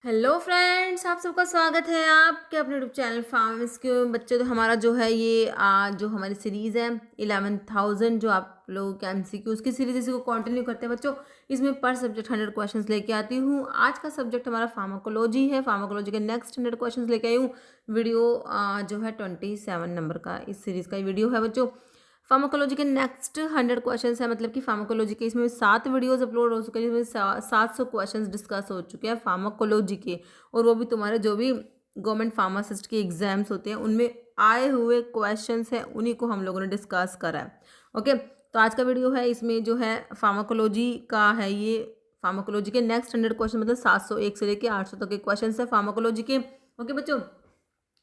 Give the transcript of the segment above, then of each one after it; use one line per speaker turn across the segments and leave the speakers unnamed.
Hello friends, आप सबका स्वागत है आपके अपने यूट्यूब चैनल फार्म्स के बच्चे। तो हमारा जो है ये जो हमारी सीरीज़ है 11,000 जो आप लोगों के एमसीक्यू उसकी सीरीज इसी को कंटिन्यू करते हैं बच्चों। इसमें पर सब्जेक्ट 100 क्वेश्चंस लेके आती हूँ। आज का सब्जेक्ट हमारा फार्माकोलॉजी है। फार्माकोलॉजी के नेक्स्ट 100 क्वेश्चंस लेके आई हूँ। वीडियो जो है 27 नंबर का इस सीरीज़ का वीडियो है बच्चों। फार्माकोलॉजी के नेक्स्ट 100 क्वेश्चंस है, मतलब कि फार्माकोलॉजी के इसमें 7 वीडियोस अपलोड हो चुके हैं जिसमें 700 क्वेश्चंस डिस्कस हो चुके हैं फार्माकोलॉजी के। और वो भी तुम्हारे जो भी गवर्नमेंट फार्मासिस्ट के एग्जाम्स होते हैं उनमें आए हुए क्वेश्चंस हैं, उन्हीं को हम लोगों ने डिस्कस करा है। ओके, तो आज का वीडियो है इसमें जो है फार्माकोलॉजी का है। ये फार्माकोलॉजी के नेक्स्ट 100 क्वेश्चन, मतलब 701 से लेकर 800 तक के क्वेश्चन है फार्माकोलॉजी के। ओके बच्चों,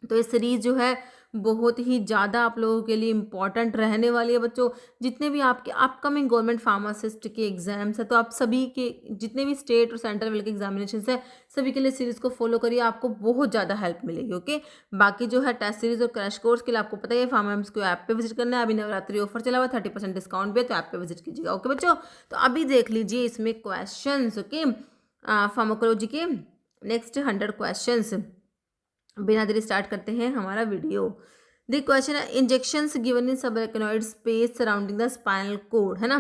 तो ये सीरीज जो है बहुत ही ज़्यादा आप लोगों के लिए इम्पॉर्टेंट रहने वाली है बच्चों। जितने भी आपके अपकमिंग गवर्नमेंट फार्मासिस्ट के एग्जाम्स है, तो आप सभी के जितने भी स्टेट और सेंट्रल लेवल के एग्जामिनेशन है सभी के लिए सीरीज़ को फॉलो करिए, आपको बहुत ज़्यादा हेल्प मिलेगी। ओके, बाकी जो है टेस्ट सीरीज और क्रैश कोर्स के लिए आपको पता है फार्माम्स को ऐप पे विजिट करना है। अभी नवरात्रि ऑफर चला हुआ 30% डिस्काउंट भी है, तो ऐप पे विजिट कीजिएगा। ओके बच्चों, तो अभी देख लीजिए इसमें क्वेश्चन। ओके, फार्माकोलॉजी के नेक्स्ट 100 क्वेश्चन। बिना देरी स्टार्ट करते हैं हमारा वीडियो। द क्वेश्चन है इंजेक्शंस गिवन इन सब arachnoid space surrounding the spinal cord, है ना।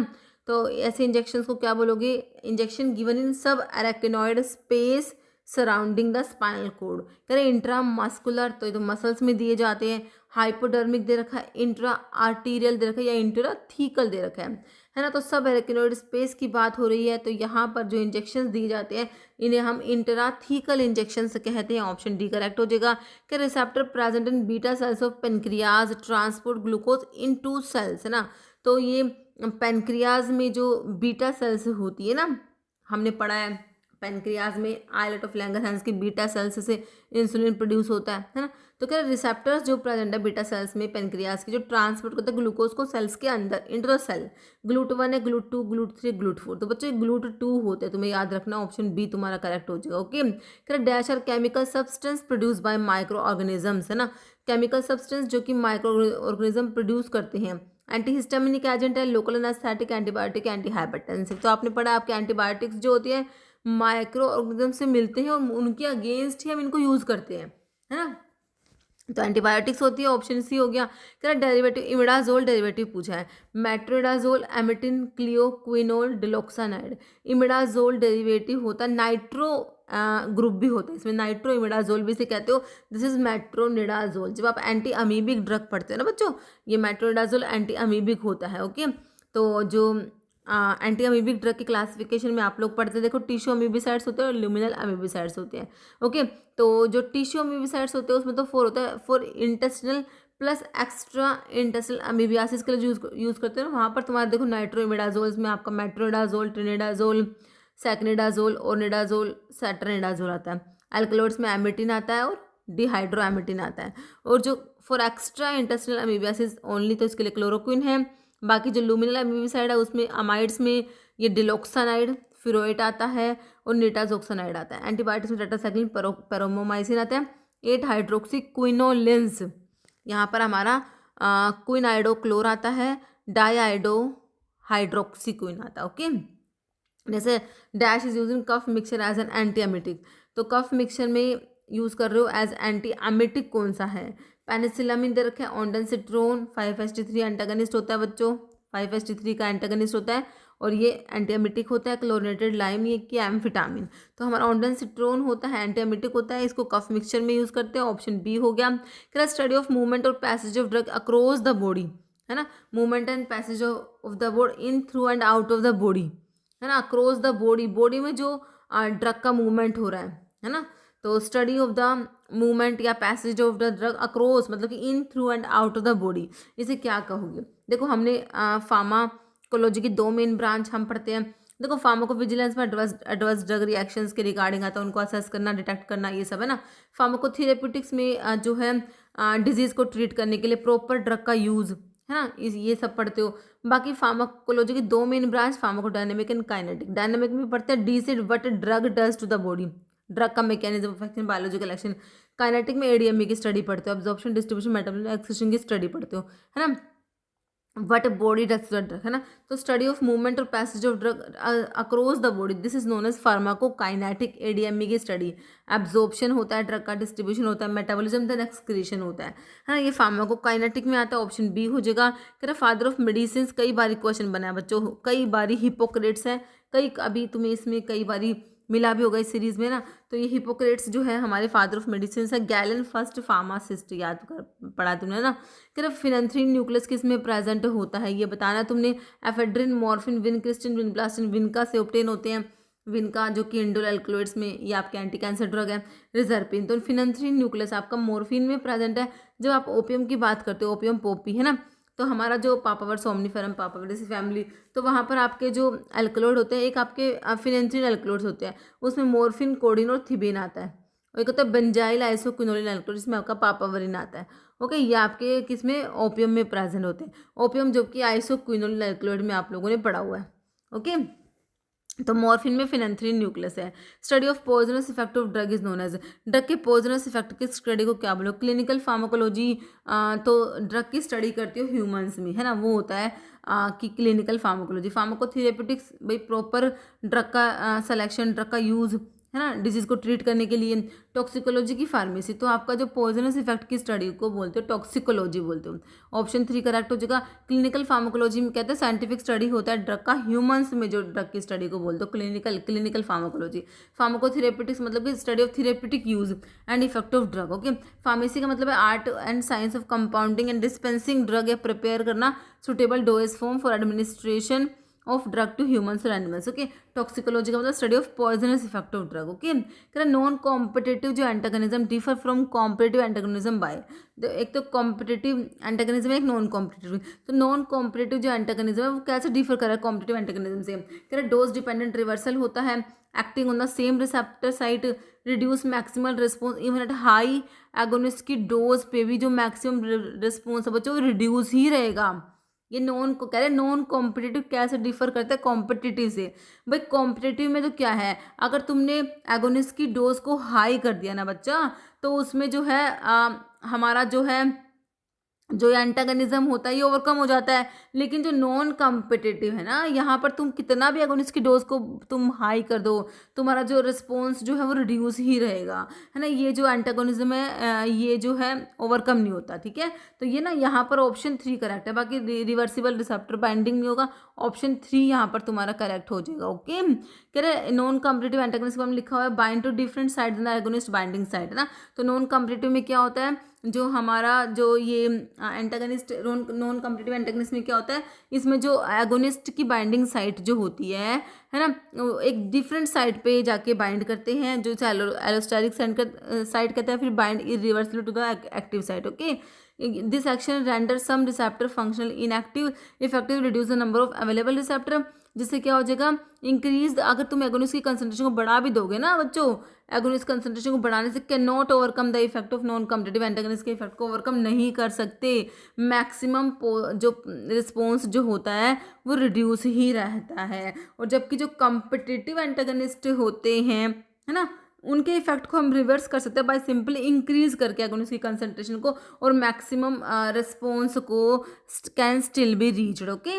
तो ऐसे इंजेक्शंस को क्या बोलोगे? इंजेक्शन गिवन इन सब arachnoid space surrounding the spinal cord. कह रहे इंट्रामस्कुलर, तो ये तो मसल्स में दिए जाते हैं। हाइपोडर्मिक दे रखा है, इंट्रा आर्टीरियल दे रखा है, या इंट्राथीकल दे रखा है ना। तो सब एरेक्नोइड स्पेस की बात हो रही है, तो यहाँ पर जो इंजेक्शंस दिए जाते हैं इन्हें हम इंट्राथीकल इंजेक्शंस कहते हैं। ऑप्शन डी करेक्ट हो जाएगा कि receptor present in beta cells of pancreas transport glucose into cells, है ना। तो ये पेनक्रियाज में जो बीटा सेल्स होती है ना, हमने पढ़ा है पेनक्रियाज में आइलेट ऑफ लैंगरहैंस की बीटा सेल्स से इंसुलिन प्रोड्यूस होता है ना। तो क्या रिसेप्टर्स जो प्रेजेंट है बीटा सेल्स में पेनक्रियाज की, जो ट्रांसपोर्ट करते हैं ग्लूकोज को सेल्स के अंदर इंटू द सेल। ग्लूट 1 है, ग्लूट 2, ग्लूट 3, ग्लूट 4। तो बच्चों ग्लूट 2 होते हैं, तुम्हें याद रखना। ऑप्शन बी तुम्हारा करेक्ट हो जाएगा। Okay, correct. Dash are chemical substance produce by microorganisms, है ना। केमिकल सब्सटेंस जो कि माइक्रो ऑर्गेनिज्म प्रोड्यूस करते हैं। एंटीहिस्टामिनिक एजेंट है, local anaesthetic, antibiotic, anti hypertensive. तो आपने पढ़ा आपके एंटीबायोटिक्स जो होती है माइक्रो ऑर्गेनिज्म से मिलते हैं और उनके अगेंस्ट ही हम इनको यूज करते हैं, है ना। तो एंटीबायोटिक्स होती है, ऑप्शन सी हो गया। कह रहा डेरिवेटिव इमिडाजोल डेरिवेटिव पूछा है। मेट्रोडाजोल, एमिटिन, क्लियोक्विनोल, डिलोक्सानाइड। इमिडाजोल डेरिवेटिव होता है नाइट्रो ग्रुप भी होता है इसमें, नाइट्रो इमिडाजोल भी से कहते हो। This is metronidazole. जब आप एंटी अमीबिक ड्रग पढ़ते हो ना बच्चों, ये मेट्रोनिडाजोल एंटी अमीबिक होता है। ओके, तो जो एंटी अमीबिक ड्रग की क्लासिफिकेशन में आप लोग पढ़ते हैं, देखो टिश्यू अमीबिसाइड्स होते हैं और ल्यूमिनल अमीबिसाइड्स होते हैं। ओके, तो जो टिश्यू अमीबिसाइड्स होते हैं उसमें तो 4 होता है, for intestinal plus extra intestinal amoebiasis के लिए यूज़ करते हैं। वहाँ पर तुम्हारे देखो नाइट्रोइमिडाजोल में आपका मेट्रोनिडाजोल, ट्रिनिडाजोल, सैक्निडाजोल, ओनिडाजोल, सैटरनिडाजोल आता है। अल्कलॉइड्स में एमिटिन आता है और डिहाइड्रो एमिटिन आता है। और जो for extra intestinal amoebiasis only, तो इसके लिए क्लोरोक्विन है। बाकी जो लूमिनल एमिबिसाइड है उसमें अमाइड्स में ये डिलोक्सानाइड, फिरोएट आता है और नीटाजोक्सानाइड आता है। एंटीबायोटिक्स में टेट्रासाइक्लिन, पेरोमोमाइसिन आता है। 8 हाइड्रोक्सी क्विनोलिन्स, यहाँ पर हमारा क्विनाइडो क्लोर आता है। डाईआइडो हाइड्रोक्सी क्विन आता है। ओके, जैसे dash is using cough mixture as an antiemetic, तो कफ मिक्सचर में यूज़ कर रहे हो एज एंटी एमिटिक कौन सा है? पेनिसिलामिन दे रखे हैं, ऑन्डनसिट्रोन 5-HT3 एंटागनिस्ट होता है बच्चों, 5-HT3 का एंटागनिस्ट होता है और ये एंटी एमिटिक होता है। क्लोरिनेटेड लाइम ये कि एम्फिटामिन, तो हमारा ऑन्डनसिट्रोन होता है एंटी एमिटिक होता है, इसको कफ मिक्सचर में यूज़ करते हैं। ऑप्शन बी हो गया। क्या स्टडी ऑफ मूवमेंट और passage of drug across the body, है ना। Movement and passage of the body in, through and out of the body, है ना। अक्रॉस द बॉडी, बॉडी में जो ड्रग का मूवमेंट हो रहा है ना। तो स्टडी ऑफ द मूवमेंट या passage of the drug across, मतलब कि in, through and out of the body, इसे क्या कहोगे? देखो हमने फार्माकोलॉजी की 2 मेन ब्रांच हम पढ़ते हैं। देखो फार्माकोविजिलेंस में एडवर्स ड्रग रिएक्शंस के रिगार्डिंग आता है, उनको असेस करना, डिटेक्ट करना, ये सब है ना। फार्माकोथेरेप्यूटिक्स में जो है डिजीज को ट्रीट करने के लिए प्रॉपर ड्रग का यूज, है ना, ये सब पढ़ते हो। बाकी फार्माकोलॉजी की 2 main branch pharmacodynamic and kinetic. Dynamic में पढ़ते हैं डी से what drug does to the body, drug का mechanism of action, biological action. Kinetic में एडीएमई की स्टडी पढ़ते हो, अब्जॉर्प्शन, डिस्ट्रीब्यूशन, मेटाबॉलिज्म, एक्सक्रीशन की स्टडी पढ़ते हो, है ना। What body does the drug, है ना। तो स्टडी ऑफ मूवमेंट और passage of drug across the body, this is known as pharmacokinetic, ADME की स्टडी। एब्जॉर्प्शन होता है, ड्रग का डिस्ट्रीब्यूशन होता है, मेटाबॉलिज्म देन एक्सक्रीशन होता है ना। ये फार्माकोकाइनेटिक में आता है, ऑप्शन बी हो जाएगा। कह रहा फादर ऑफ मेडिसिन, कई बारी क्वेश्चन बना है बच्चों, कई बारी हिपोक्रेट्स है, कई अभी तुम्हें इसमें कई बारी मिला भी होगा इस सीरीज में ना। तो ये हिपोक्रेट्स जो है हमारे फादर ऑफ मेडिसिन है। गैलन फर्स्ट फार्मासिस्ट, याद कर पढ़ा तुमने ना। कि फिनेंथ्रीन न्यूक्लियस किस में प्रेजेंट होता है ये बताना तुमने। एफेड्रिन, मॉर्फिन, विनक्रिस्टिन, विनप्लास्टिन विनका से ऑब्टेन होते हैं। विनका जो कि इंडोल एल्कलॉइड्स में ये आपके एंटी कैंसर ड्रग है। रिजर्पिन, तो फिनेंथ्रीन न्यूक्लियस आपका मॉर्फिन में प्रेजेंट है। जब आप ओपियम की बात करते हो, ओपियम पोपी, है ना, तो हमारा जो पापावर सोमनीफेरम पापावर फैमिली, तो वहाँ पर आपके जो एल्कलॉइड होते हैं, एक आपके फिनेंथ्रीन एल्कलॉइड्स होते हैं, उसमें मॉर्फिन, कोडिन और थिबिन आता है। और एक होता है बेंजाइल आइसोक्विनोलिन एल्कलॉइड, जिसमें आपका पापावरिन आता है। ओके, ये आपके किसमें, ओपियम में प्रेजेंट होते हैं। ओपियम जो कि आइसोक्विनोलिन एल्कलॉइड में आप लोगों ने पढ़ा हुआ है। ओके, तो मॉर्फिन में फिनेंथ्रीन न्यूक्लियस है। Study of poisonous effect of drug is known as, drug के पॉइजनस इफेक्ट की स्टडी को क्या बोलो, क्लिनिकल फार्माकोलॉजी। तो ड्रग की स्टडी करती हो ह्यूमंस में, है ना, वो होता है कि क्लिनिकल फार्माकोलॉजी। फार्माकोथेरेप्यूटिक्स, भाई प्रॉपर ड्रग का सिलेक्शन, ड्रग का यूज़, है ना, डिजीज को ट्रीट करने के लिए। टॉक्सिकोलॉजी की फार्मेसी, तो आपका जो पॉइजनस इफेक्ट की स्टडी को बोलते हो टॉक्सिकोलॉजी बोलते हो। ऑप्शन 3 करेक्ट हो जाएगा। क्लिनिकल फार्माकोलॉजी में कहते हैं साइंटिफिक स्टडी होता है ड्रग का, ह्यूमंस में जो ड्रग की स्टडी को बोलते हो क्लिनिकल फार्माकोलॉजी। फार्माकोथेरेप्यूटिक्स मतलब कि study of therapeutic use and effect of drug. Okay, pharmacy का मतलब है art and science of compounding and dispensing drug, या प्रिपेयर करना suitable dose form for administration of drug to humans और animals. Okay, toxicology का मतलब study of poisonous effect of drug. Okay, कह non competitive जो antagonism differ from competitive antagonism by, एक तो competitive antagonism है, एक नॉन कॉम्पिटेटिव। तो नॉन कॉम्पिटेटिव जो एंटागोनिज्म है वो कैसे डिफर कर रहा है कॉम्पिटेटिव एंटागोनिज्म से, कह रहा डोज डिपेंडेंट रिवर्सल होता है, acting on the same receptor site, reduce maximal response even at high agonist की डोज पे भी जो मैक्सिमम रिस्पॉन्स है बच्चों वो रिड्यूस ही रहेगा। ये नॉन को कह रहे हैं नॉन कॉम्पिटिटिव कैसे डिफर करता है कॉम्पिटिटिव से। भाई कॉम्पिटिटिव में तो क्या है, अगर तुमने एगोनिस्ट की डोज को हाई कर दिया ना बच्चा, तो उसमें जो है हमारा जो है जो एंटागनिज्म होता है ये ओवरकम हो जाता है। लेकिन जो नॉन कॉम्पिटिटिव है ना, यहाँ पर तुम कितना भी एगोनिस्ट की डोज को तुम हाई कर दो, तुम्हारा जो रिस्पॉन्स जो है वो रिड्यूस ही रहेगा, है ना। ये जो एंटागोनिज्म है ये जो है ओवरकम नहीं होता, ठीक है। तो ये ना यहाँ पर ऑप्शन 3 करेक्ट है, बाकी रिवर्सिबल रिसेप्टर बाइंडिंग नहीं होगा, ऑप्शन 3 यहाँ पर तुम्हारा करेक्ट हो जाएगा। ओके, कह रहे नॉन कॉम्पिटिटिव एंटागोनिस्ट में लिखा हुआ है bind to different side the agonist binding side, है ना। तो नॉन कॉम्पिटिटिव में क्या होता है, जो हमारा जो ये एंटागनिस्ट नॉन कॉम्पिटिटिव एंटागनिस्ट में क्या होता है, इसमें जो एगोनिस्ट की बाइंडिंग साइट जो होती है ना, एक डिफरेंट साइड पे जाके बाइंड करते हैं, जो एलोस्टेरिक साइड कहते हैं, फिर bind irreversible to the active site. Okay, this action render some receptor functional inactive, effective reduce the number of available receptor, जिससे क्या हो जाएगा इंक्रीज। अगर तुम एगोनिस्ट की कंसंट्रेशन को बढ़ा भी दोगे ना बच्चों, एगोनिस्ट कंसंट्रेशन को बढ़ाने से can not overcome the effect of non competitive antagonist के इफेक्ट को ओवरकम नहीं कर सकते। मैक्सिमम जो रिस्पॉन्स जो होता है वो रिड्यूस ही रहता है। और जबकि जो कॉम्पिटिटिव एंटागनिस्ट होते हैं, है ना, उनके इफेक्ट को हम रिवर्स कर सकते हैं बाय सिंपली इंक्रीज करके एगोनिस्ट की कंसंट्रेशन को, और मैक्सिमम रिस्पॉन्स को can still be reached. Okay,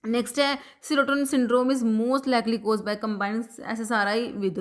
next है serotonin syndrome is most likely cause by combining SSRI with,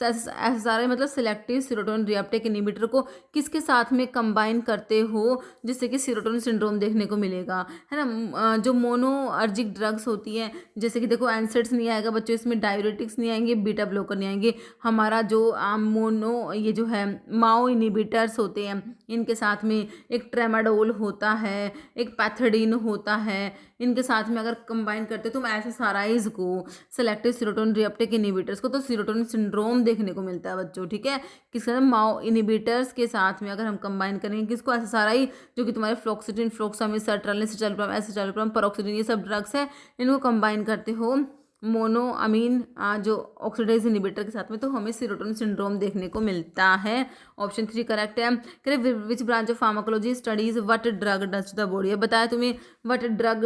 SSRI मतलब सिलेक्टिव सीरोटोनिन रिएप्टेक इनहिबिटर को किसके साथ में कंबाइन करते हो जिससे कि सीरोटोनिन सिंड्रोम देखने को मिलेगा, है ना। जो मोनोअर्जिक ड्रग्स होती हैं, जैसे कि देखो एनसेड्स नहीं आएगा बच्चों, इसमें डाययूरेटिक्स नहीं आएंगे, बीटा ब्लॉकर नहीं आएंगे, हमारा जो मोनो ये जो है माओ इनहिबिटर्स होते हैं, इनके साथ में एक ट्रेमाडोल होता है, एक पैथोडीन होता है, इनके साथ में अगर कंबाइन करते तो एसएसआरआईज को, सेलेक्टिव सीरोटोनिन रिएप्टेक इनहिबिटर्स को, तो सीरोटोनिन सिंड्रोम देखने को मिलता है बच्चों, ठीक है। किसके साथ, माओ इनहिबिटर्स के साथ में अगर हम कंबाइन करेंगे किसको, एसएसआरआई, जो कि तुम्हारे फ्लोक्सिटिन, फ्लोक्सामिन, सर्ट्रालिन, सिटालोप्राम, एसिटालोप्राम, पेरोक्सिडिन, ये सब ड्रग्स है, इनको कंबाइन करते हो मोनो अमीन जो ऑक्सीडाइज इनहिबिटर के साथ में, तो हमें सीरोटोनिन सिंड्रोम देखने को मिलता है। ऑप्शन 3 करेक्ट है। करें which branch of pharmacology studies what drug does the body, बताया तुम्हें व्हाट ड्रग,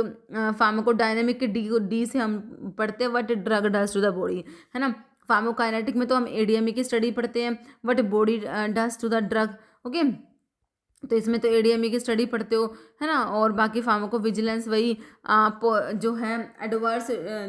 फार्माकोडायनेमिक के डी से हम पढ़ते हैं what drug does to the body, है ना। फार्माकोकाइनेटिक में तो हम एडीएमई की स्टडी पढ़ते हैं what body does to the drug. Okay, तो इसमें तो एडीएमई की स्टडी पढ़ते हो, है ना। और बाकी फार्माको विजिलेंस वही जो है एडवर्स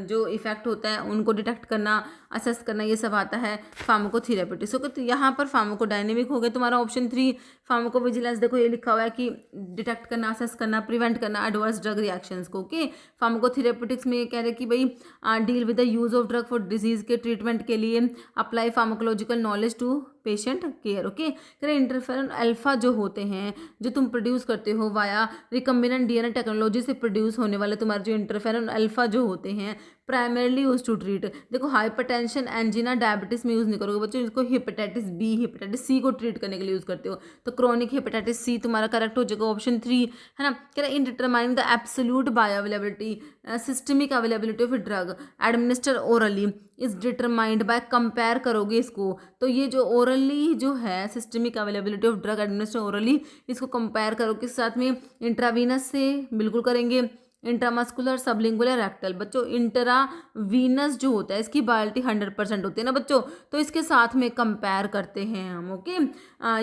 जो इफेक्ट होता है उनको डिटेक्ट करना, असेस करना, ये सब आता है फार्माकोथेरेप्यूटिक्स। ओके, तो यहाँ पर फार्माकोडायनेमिक हो गया तुम्हारा ऑप्शन 3। फार्माकोविजिलेंस देखो ये लिखा हुआ है कि डिटेक्ट करना, असेस करना, प्रिवेंट करना एडवर्स ड्रग रिएक्शंस को। ओके, फार्माकोथेरेप्यूटिक्स में ये कह रहे हैं कि भाई deal with the use of drug for disease के ट्रीटमेंट के लिए apply pharmacological knowledge to patient care. Okay, कह रहे इंटरफेरन अल्फा जो होते हैं जो तुम प्रोड्यूस करते हो वाया रिकम्बिनेंट डीएनए टेक्नोलॉजी से प्रोड्यूस होने वाले तुम्हारे जो इंटरफेरन अल्फा जो होते हैं प्राइमरली यूज टू ट्रीट, देखो हाइपरटेंशन, एंजीना, डायबिटीज में यूज नहीं करोगे बच्चों, इसको हेपेटाइटिस बी, हेपेटाइटिस सी को ट्रीट करने के लिए यूज करते हो। तो क्रॉनिक हेपेटाइटिस सी तुम्हारा करेक्ट हो जाएगा ऑप्शन 3, है ना। कह रहे in determining the absolute bio availability systemic availability of drug administer orally is determined by compare करोगे इसको, तो ये जो ओरली जो है systemic availability of drug administer orally, इसको कंपेयर करोगे किस साथ में, इंट्रावीनस से बिल्कुल करेंगे, इंट्रामस्कुलर, सबलिंगुलर, रेक्टल। बच्चों इंट्रावीनस जो होता है इसकी बायोलिटी 100% होती है ना बच्चों, तो इसके साथ में कंपेयर करते हैं हम। ओके,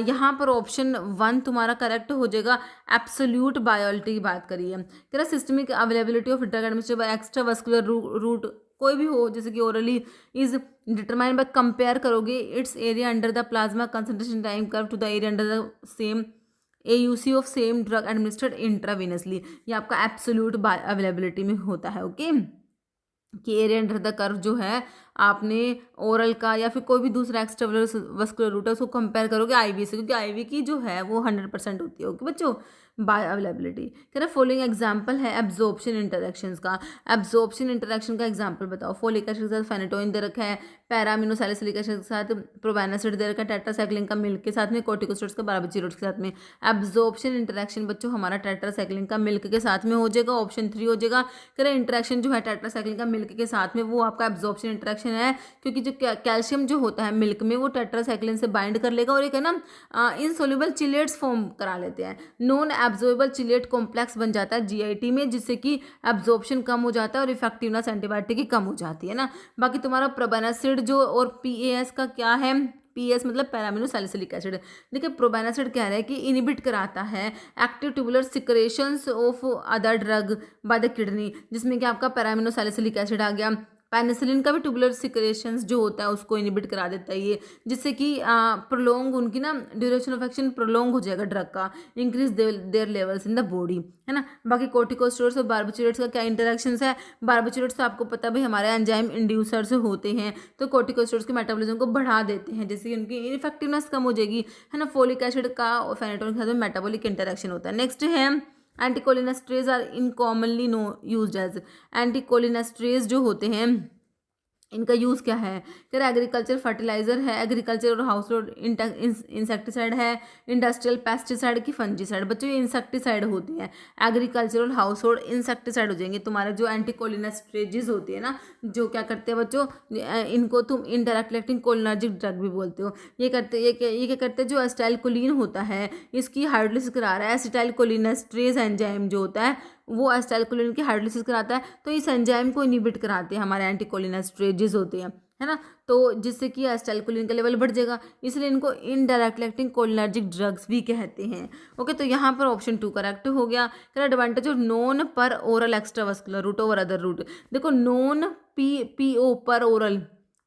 यहाँ पर ऑप्शन 1 तुम्हारा करेक्ट हो जाएगा, एब्सोल्यूट बायोलिटी की बात करिए। कह रहा systemic availability of drug administered by extravascular route कोई भी हो जैसे कि orally is determined by compare करोगे its area under the plasma concentration time curve to the area under the same AUC of same drug administered intravenously, ये आपका absolute availability में होता है। ओके, कि एरिया अंडर द कर्व जो है आपने ओरल का या फिर कोई भी दूसरा एक्स्ट्रा वस्कुलर रूट है उसको कंपेयर करोगे IV से, क्योंकि IV की जो है वो 100% होती है। ओके बच्चों, बायो अवेलेबिलिटी कह रहा है फॉलोइंग एग्जाम्पल है एब्जॉर्प्शन इंटरेक्शंस का, एब्जॉर्प्शन इंटरेक्शन का एग्जाम्पल बताओ। फोलिक एसिड के साथ फेनेटोइन दे रखा है, पैरामिनोसैलिसिलिक एसिड के साथ प्रोबेनासिड दे रखा है, टेट्रासाइक्लिन का मिल्क के साथ में, कॉर्टिकोस्टेरॉइड्स का बारबिटूरेट्स के साथ में। एब्जॉर्प्शन इंटरेक्शन बच्चों हमारा टेट्रासाइक्लिन का मिल्क के साथ में हो जाएगा, ऑप्शन 3 हो जाएगा। कह रहे इंटरेक्शन जो है टेट्रासाइक्लिन का मिल्क के साथ में वो आपका एब्जॉर्प्शन इंटरेक्शन है, क्योंकि जो कैल्शियम जो होता है मिल्क में वो टेट्रासाइक्लिन से बाइंड कर लेगा और एक है ना इनसोल्यूबल चिलेट्स फॉर्म करा लेते हैं, नॉन एब्जॉर्बेबल चिलेट कॉम्प्लेक्स बन जाता है GIT में, जिससे कि एब्जॉर्प्शन कम हो जाता है और इफेक्टिवनेस एंटीबायोटिक की कम हो जाती है ना। बाकी तुम्हारा प्रोबेनासिड जो और PAS का क्या है, PS मतलब पैरामिनोसैलिसिलिक एसिड। देखिए प्रोबेनासिड कह रहा है कि इनिबिट कराता है active tubular secretions of other drug by the kidney, जिसमें कि आपका पैरामिनोसैलिसिलिक एसिड आ गया। पेनिसिलिन का भी ट्यूबुलर सिक्रेशंस जो होता है उसको इनिबिट करा देता है ये, जिससे कि प्रोलोंग उनकी ना ड्यूरेशन ऑफ एक्शन प्रोलोंग हो जाएगा ड्रग का, increase their levels in the body, है ना। बाकी कॉर्टिकोस्टेरॉइड्स और बारबिटूरेट्स का क्या इंटरेक्शंस है, बारबिटूरेट्स तो आपको पता है भाई हमारे एंजाइम इंड्यूसर्स होते हैं, तो कॉर्टिकोस्टेरॉइड्स के मेटाबॉलिज्म को बढ़ा देते हैं, जैसे कि उनकी इफेक्टिवनेस कम हो जाएगी, है ना। फोलिक एसिड का और फेनेटोन के साथ में मेटाबॉलिक इंटरेक्शन होता है। नेक्स्ट है एंटीकोलिनेस्ट्रेज आर इनकॉमनली यूज्ड एज, एंटीकोलिनेस्ट्रेज जो होते हैं इनका यूज़ क्या है, कह रहे एग्रीकल्चर फर्टिलाइजर है, एग्रीकल्चर और हाउस होल्ड इंसेक्टिसाइड है, इंडस्ट्रियल पेस्टिसाइड की फंजीसाइड। बच्चों ये इंसेक्टिसाइड होते हैं, एग्रीकल्चर और हाउस होल्ड इंसेक्टिसाइड हो जाएंगे तुम्हारे जो एंटीकोलिनेस्ट्रेजेस होती है ना, जो क्या करते हैं बच्चों, इनको तुम इनडायरेक्ट एक्टिंग कोलिनर्जिक ड्रग भी बोलते हो। ये क्या करते हैं, जो एसिटाइलकोलिन होता है इसकी हाइड्रोलिसिस करा रहा है, एसिटाइलकोलिनेस्ट्रेज एंजाइम जो होता है वो एसिटाइलकोलिन की हाइड्रोलिसिस कराता है, तो इस एंजाइम को इनिबिट कराते हैं हमारे एंटीकोलिनेस्ट्रेजेस होते हैं, है ना। तो जिससे कि एसिटाइलकोलिन का लेवल बढ़ जाएगा, इसलिए इनको इनडायरेक्टली एक्टिंग कोलिनर्जिक ड्रग्स भी कहते हैं। ओके, तो यहाँ पर ऑप्शन 2 करेक्ट हो गया। फिर advantage of non per oral extravascular route over other route, देखो non PO per oral,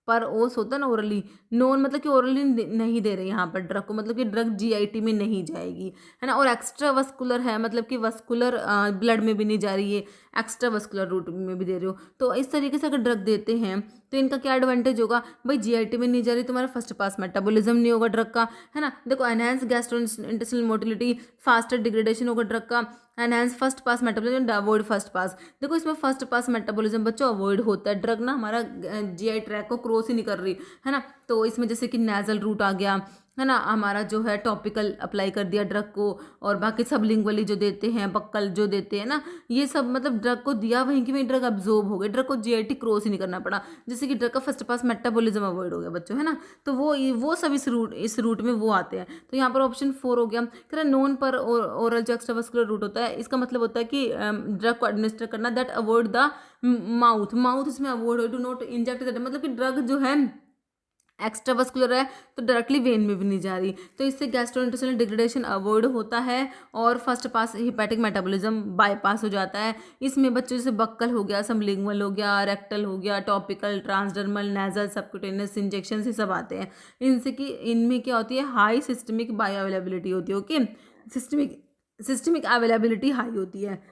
per os होता है ना ओरली, नॉन मतलब कि ओरली नहीं दे रहे यहाँ पर ड्रग को, मतलब कि ड्रग GIT में नहीं जाएगी, है ना। और एक्स्ट्रा वस्कुलर है मतलब कि वस्कुलर ब्लड में भी नहीं जा रही है, एक्स्ट्रा वस्कुलर रूट में भी दे रहे हो, तो इस तरीके से अगर ड्रग देते हैं तो इनका क्या एडवांटेज होगा भाई, GIT में नहीं जा रही, तुम्हारा फर्स्ट पास मेटाबॉलिज्म नहीं होगा ड्रग का, है ना। देखो enhance gastrointestinal motility, faster degradation होगा ड्रग का, enhance first pass metabolism, avoid first pass. देखो इसमें फर्स्ट पास मेटाबॉलिज्म बच्चों अवॉइड होता है, ड्रग ना हमारा GI ट्रैक को क्रॉस ही नहीं कर रही, है ना। तो इसमें जैसे कि नेजल रूट आ गया, है ना, हमारा जो है टॉपिकल अप्लाई कर दिया ड्रग को, और बाकी सबलिंगुअली जो देते हैं, बक्कल जो देते हैं ना, ये सब मतलब ड्रग को दिया वहीं की वहीं ड्रग अब्जॉर्ब हो गई, ड्रग को GIT क्रॉस ही नहीं करना पड़ा, जिससे कि ड्रग का फर्स्ट पास मेटाबॉलिज्म अवॉइड हो गया बच्चों, है ना। तो वो सब इस रूट में वो आते हैं, तो यहाँ पर ऑप्शन 4 हो गया। कह रहा नॉन पर ओरल जो एक्स्ट्रावास्कुलर रूट होता है, इसका मतलब होता है कि ड्रग को एडमिनिस्टर करना, दैट अवॉइड द माउथ इसमें अवॉइड हो, टू नॉट इंजेक्ट दैट, मतलब कि ड्रग जो है एक्स्ट्रावस्कुलर है तो डायरेक्टली वेन में भी नहीं जा रही, तो इससे गैस्ट्रोइंटेस्टाइनल डिग्रेडेशन अवॉइड होता है और first pass hepatic metabolism bypass हो जाता है। इसमें बच्चों जैसे बक्कल हो गया, सबलिंगुअल हो गया, रेक्टल हो गया, topical, transdermal, nasal, subcutaneous injection ये सब आते हैं। इनसे कि इनमें क्या होती है, हाई सिस्टमिक बायो अवेलेबिलिटी होती है। ओके, सिस्टमिक अवेलेबिलिटी हाई होती है